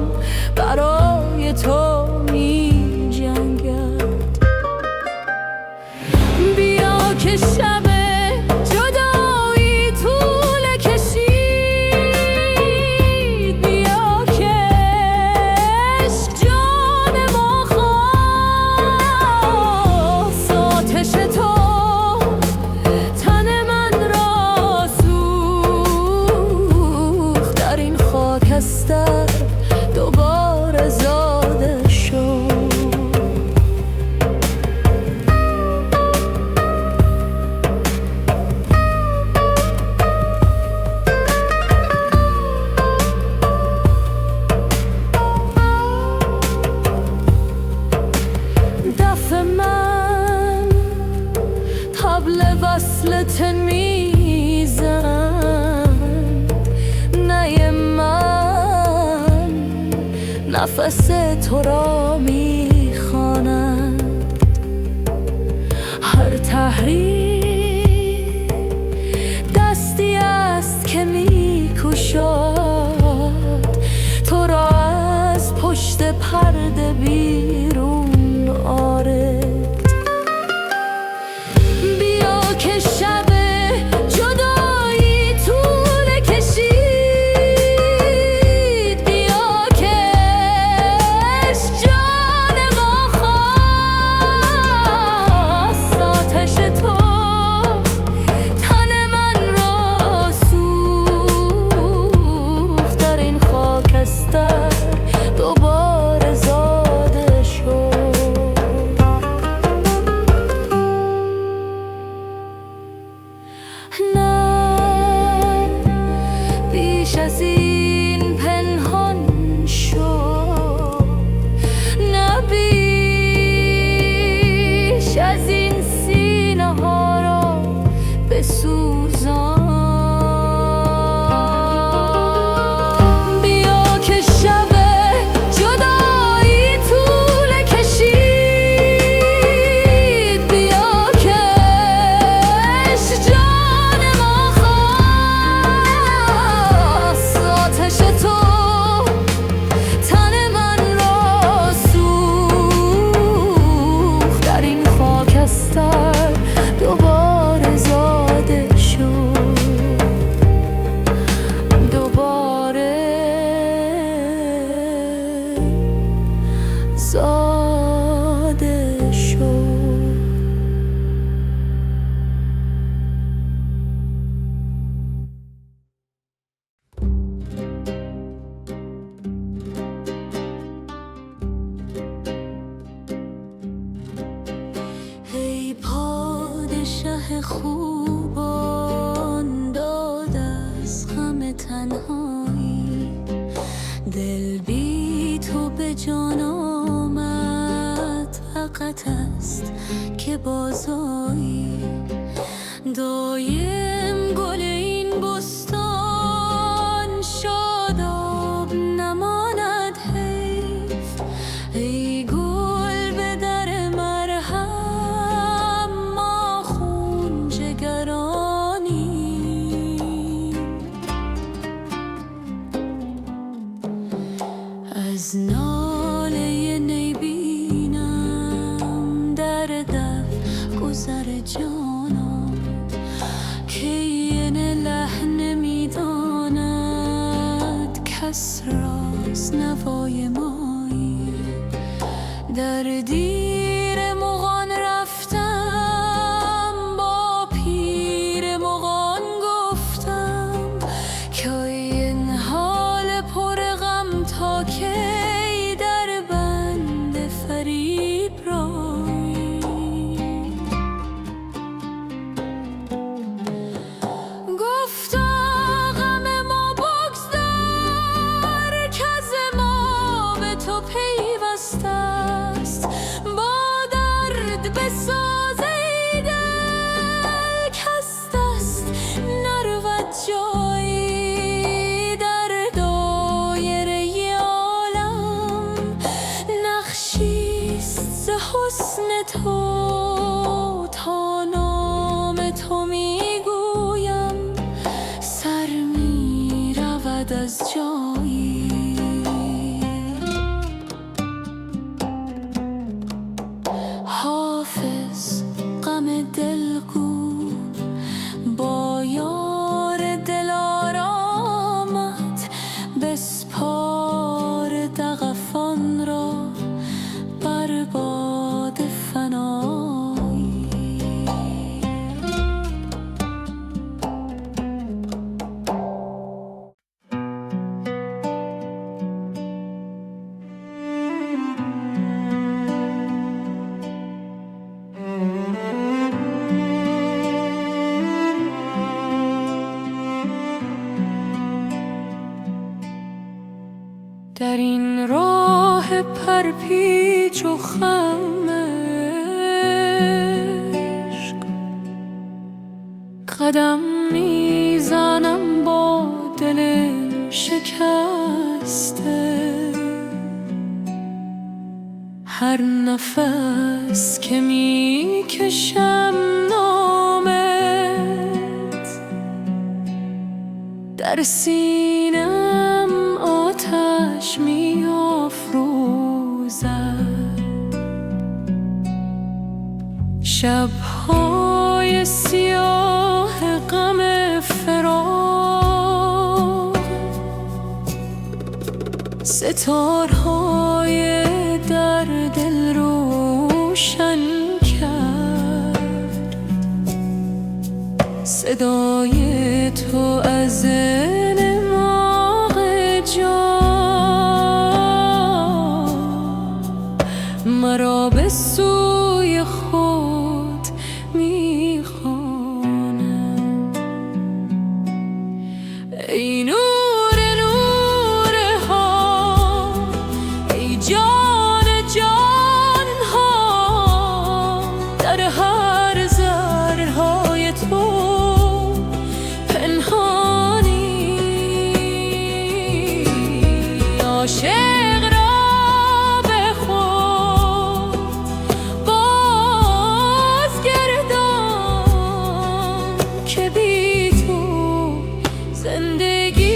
برای تو می جنگد. خودت میزن، نه من نفس تو را میخوانم. هر تحریر دستی است که میکشد تو را از پشت پرده بیرون آرد. بیا که شب جدایی طول کشید، بیا که جان ما خواست. آتش تو تن من را سوخت، در این خاکستر دوباره زاده شد. نه بیش از این پنهان شو، نه بیش از این سینه ها را بسوزان. بیا که شب جدایی طول کشید، بیا که جان ما خواست. آتش تو تن من را سوخت، در این خاکستر دوباره زاده شد، دوباره زاده شد. ای پادشه خوبان، داد از غم تنهایی، دل بی تو به جان آمد، فقط است که بازایی. دایم گل این بستان شاداب نماند حیف. ای گل به در مرهم، ما خون جگرانیم. از ناله نی بینم در دف گذر جانم، که این لحن میداند کس راست نوای مایی. در دیر مغان رفتم، با پیر مغان گفتم که این حال پر غم تا کی در بند فریب رایی. گفتا غم ما بگذار، که از ما به تو پیوسته است. با درد بساز ای دل، کز دست نرود جایی. در دایره عالم نقشیست ز حسن تو، تا نام تو میگویم سر میرود از جایی. حافظ غم دلگو با یار دلارامت، بسپار دغفان را بر باد فنایی. در این راه پرپیچ و خم عشق، قدم میزنم با دل شکسته، هر نفس که میکشم نامت در سینم آتش میافروزد. شبهای سیاه غم فراق، ستارهای در دل روشن کرد. صدای تو از نماغ جان مرا به سوی خود میخواند. ای نور نور ها، ای جان جان ها، در هر ذرهای تو پنهانی. عاشق را به خود بازگردان که بی تو زندگی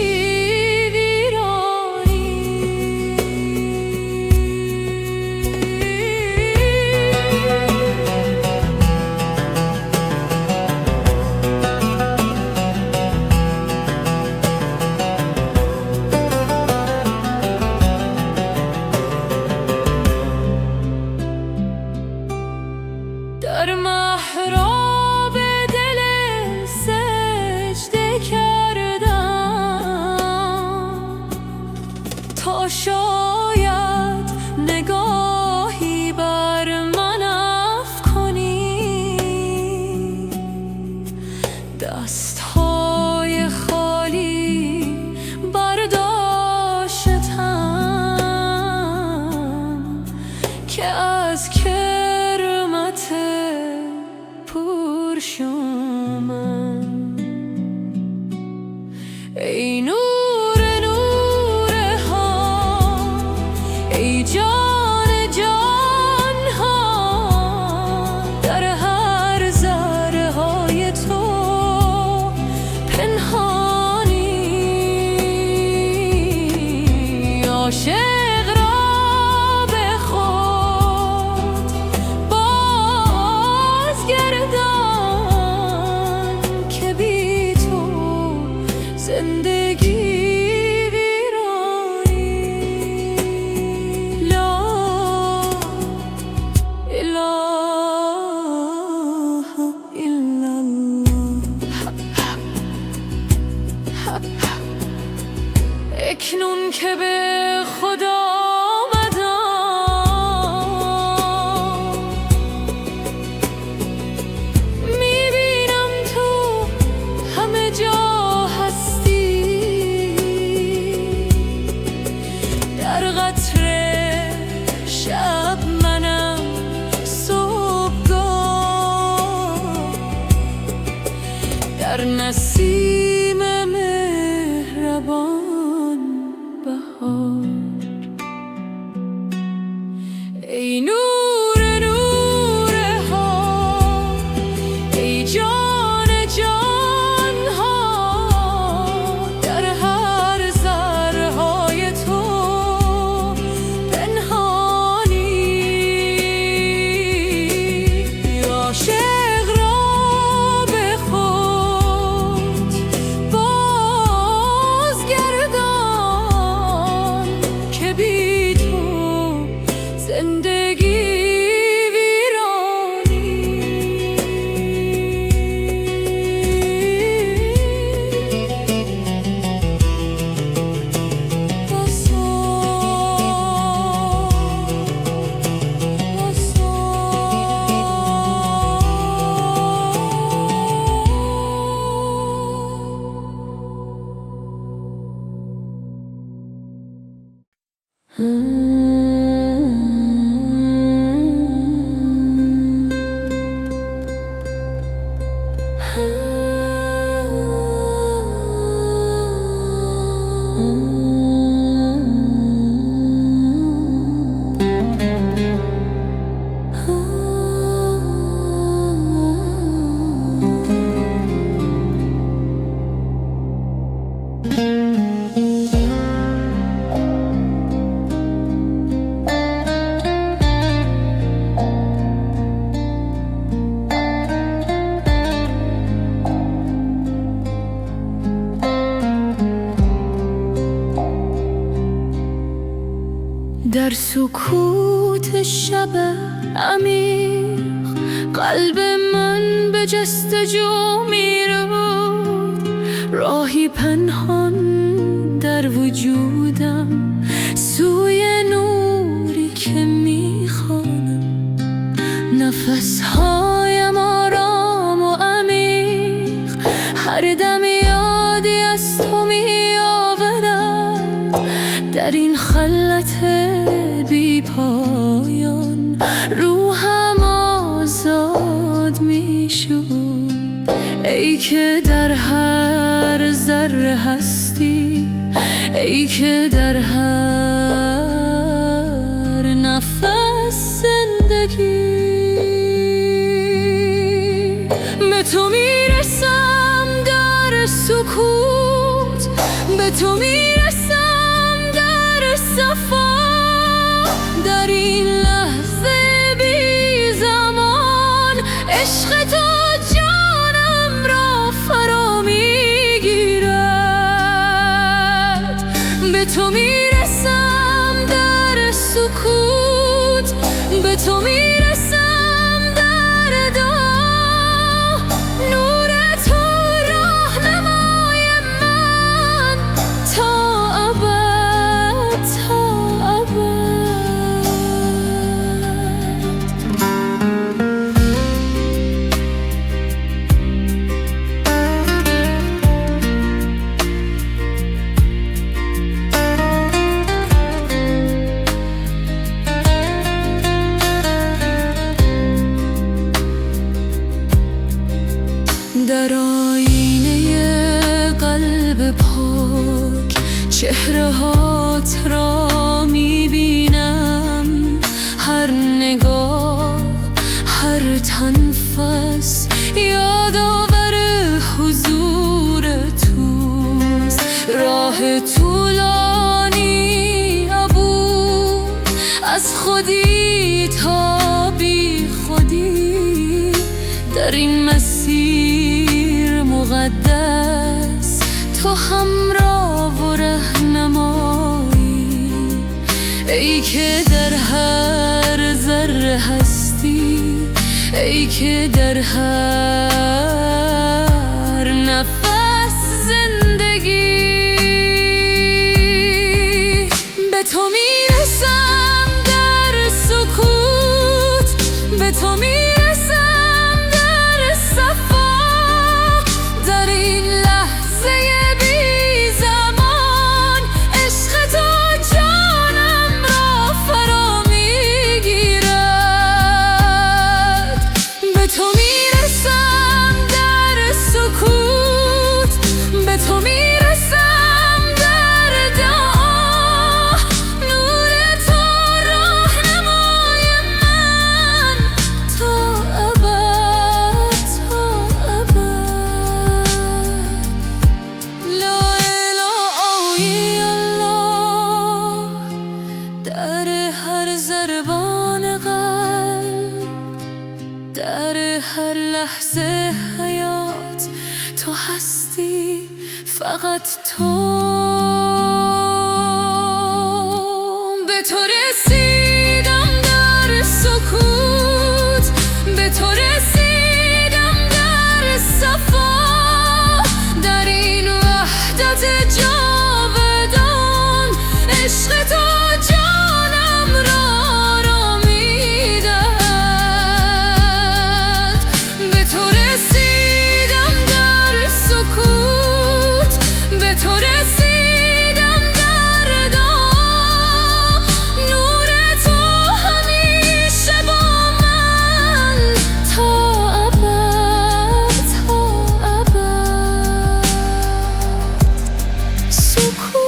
در محراب دل سجده کردم تا شاید نگاهی بر من افکنی. دستهای خالی برداشتم که از کرمت پرشومم. ای نور نور ها، ای جان جان ها، در هر ذرهای تو پنهانی. عاشق را به خود بازگردان که بی تو زندگی ویرانی. لا اله الا الله. اکنون که به خدا آمدم، میبینم تو همه جا هستی. در قطره شب منم صبحگاه، در نسیم مهربان بهار. ای نور نور ها، ای جان جان ها، در هر ذرهای تو پنهانی. عاشق را به خود بازگردان که بی تو زندگی ویرانی. سکوت شب عمیق قلب من به جستجو میرود، راهی پنهان در وجودم سوی نوری که میخوانم. نفسهایم آرام و عمیق، هر دم یادی از تو میآورد. در این خلوت بی پایان روحم آزاد میشد. ای که در هر ذره هستی، ای که در هر نفس زندگی. به تو میرسم در سکوت، به تو میرسم در صفا. در این لحظه بی زمان عشق تو جانم را فرا میگیرد. به تو میرسم در سکوت، به تو میرسم در دعا. نور تو راهنمای من تا ابد، تا ابد. در آینه قلب پاک چهره هات را میبینم. هر نگاه، هر تنفس یادآور حضور توست. راه طولانی عبور از خودی تا بی خودی، در این مسیر مقدس تو همراه و رهنمایی. ای که در هر ذره هستی، ای که در هر نفس زندگی. به تو میرسم در سکوت، به تو میرسم در صفا. در این لحظه بی زمان عشق تو جانم را فرا میگیرد. به تو میرسم در سکوت، به تو میرسم در دعا. نور تو راهنمای من تا ابد، تا ابد. لا اله الا الله. در هر ضربان قلب، در هر لحظه حیات تو هستی، فقط تو. به تو رسیدم در سکوت، به تو رسیدم در صفا. در این وحدت جاودان عشق تو جانم را آرامیدهد. به تو رسیدم در سکوت، به تو رسیدم در دعا. نور تو همیشه با من تا ابد، تا ابد. سکوت،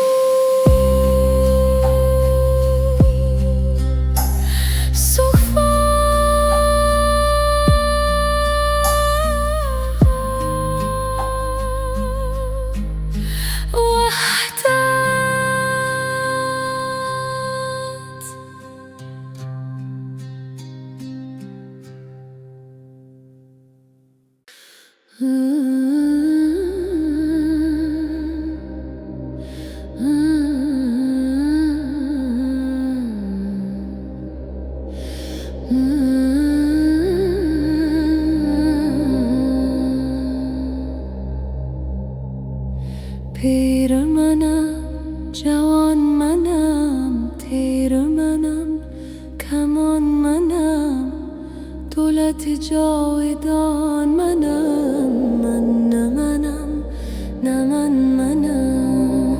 وحدت. صورت جاودان منم، من نه منم، نه منم.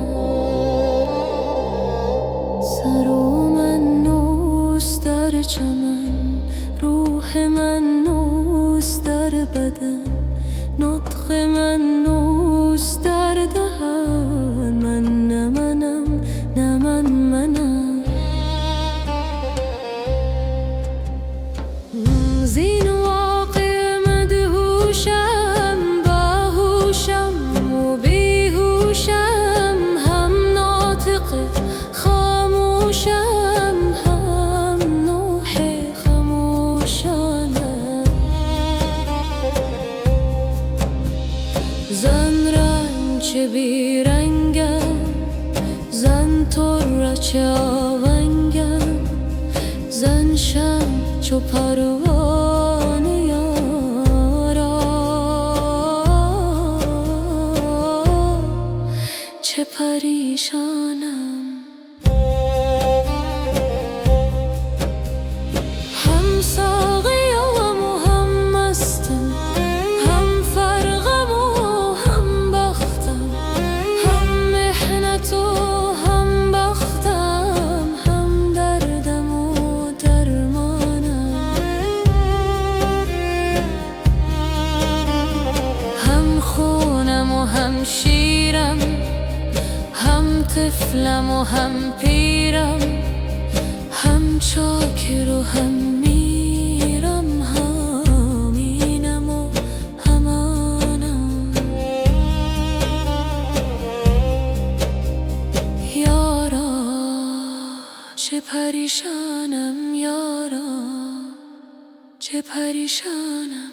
سر و من نوست در چمن، روح من نوست در بدن، نطق من نوست در دهن. من نه منم، نه منم. زین واقع مدهوشم، باهوشم و بیهوشم، هم ناطق خاموشم، هم نوح خموشانم. زن رنگ چه بیرنگم، زن تر چه آونگم، زن شم چو پروانه یارا. چه پریشانم، هم ساقیم و هم مستم، هم فرقم و هم بختم، هم محنت و هم بختم، هم دردم و درمانم. هم خونم و هم شیرم، هم طفلم و هم پیرم، هم چاکر و هم میرم، هم اینم و همانم. یارا چه پریشانم، یارا چه پریشانم.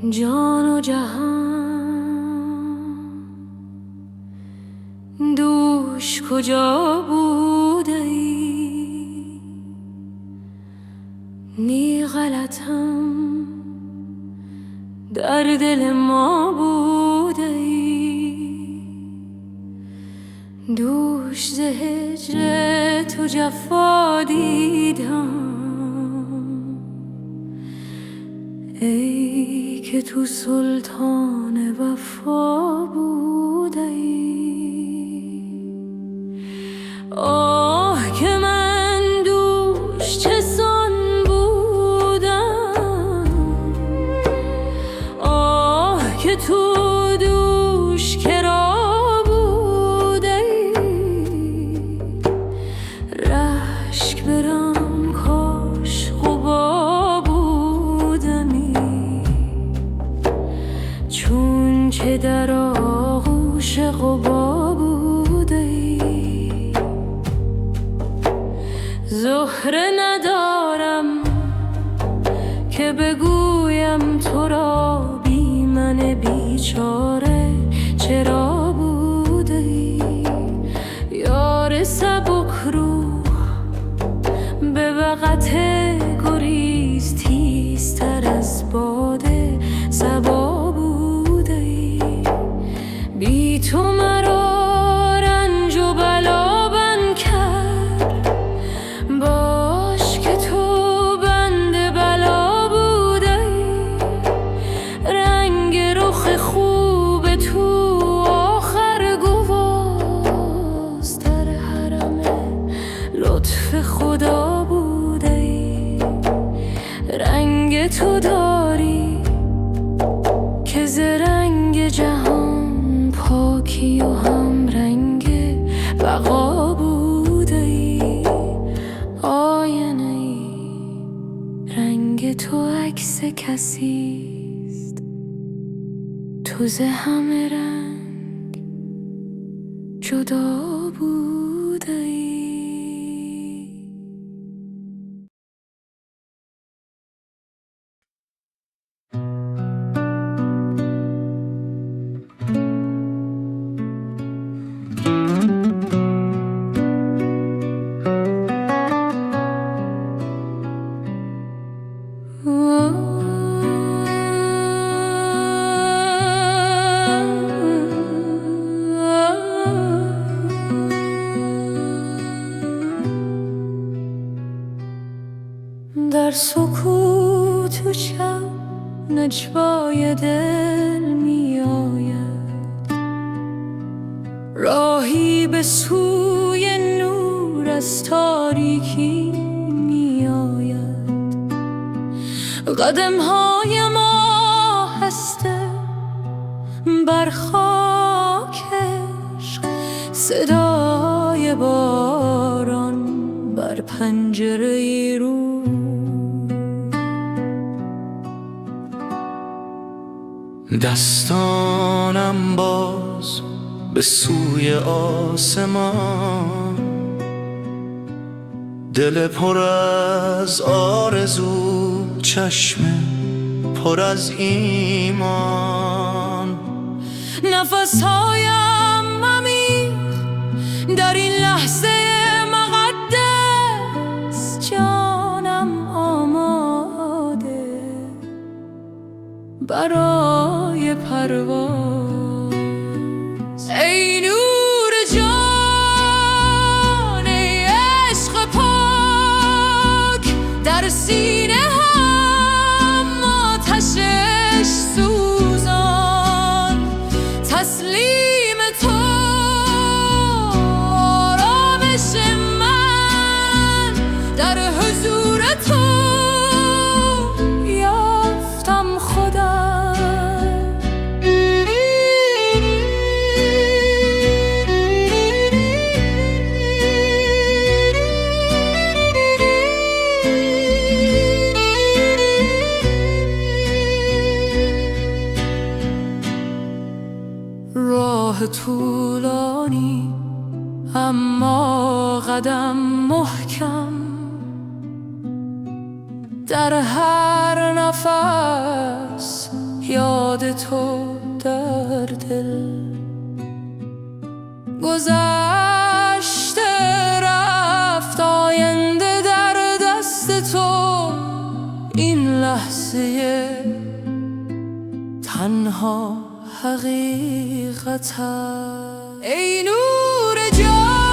جان و جهان دوش کجا بوده ای؟ نی غلطم در دل ما بوده ای؟ دوش ز هجر تو جفا دیدم، ای که تو سلطان وفا بوده ای. آه که من دوش چه سان بودم، آه که تو دوش کرا بوده ای. رشک برم کاش غبا بودمی، چون چه در آغوش غبا بوده ای. زهره ندارم که بگویم تو را، بی من بیچاره چرا بوده ای. یار سبک روح به وقت گریز، تیزتر از باد صبا بوده ای. بی تو مرا رنج و بلا بند کرد، باش که تو بند بلا بوده ای. رنگ رخ خوب تو آخر گواز، در حرم لطف خدا بوده ای. رنگ تو داری که ز رنگ جهان پاکی و هم رنگ بقا تو ز همه رنگ جدا بوده ای. در سکوت و شب نجوای دل می آید، راهی به سوی نور از تاریکی می آید. قدم های ما هسته بر خاک عشق، صدای باران بر پنجره رو. دستانم باز به سوی آسمان، دل پر از آرزو، چشم پر از ایمان. نفسهایم عمیق در این لحظه مقدس، جانم آماده برای پرواز. ای نور جان، ای عشق پاک، در سینه هم آتشش سوزان. تسلیم تو آرامش من، در حضور تو یافتم خودم. راه طولانی اما قدم محکم، در هر نفس یاد تو در دل. گذشته رفت، آینده در دست تو، این لحظه تنها حقیقت. ای نور جان،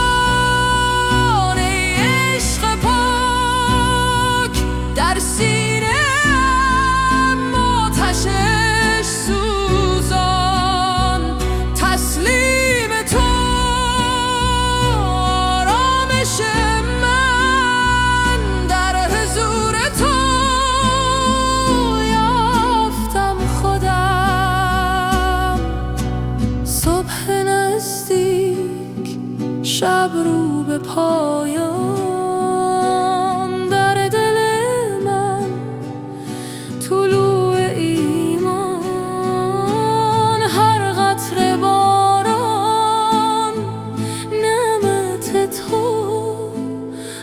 ای عشق پاک، در سینه ام آتشش سوزان. تسلیم تو آرامش من، در حضور تو یافتم خودم. صبح نزدیک، شب رو به پایان، در دل من طلوع ایمان. هر قطره باران نعمت تو،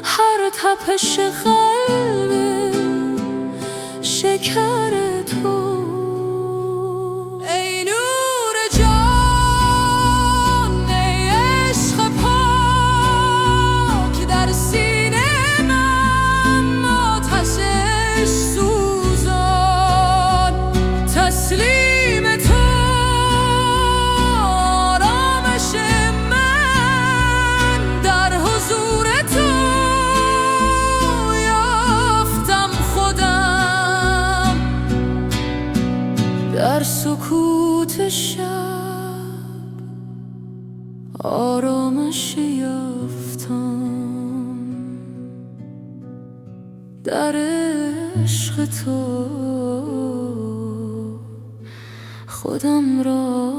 هر تپش قلب شکر تو. ای نور جان، ای عشق پاک، در سینه من آتشش سوزان. تسلیم تو آرامش من، در حضور تو یافتم خودم. در سکوت شب آرامش یافتم، در عشق تو خودم را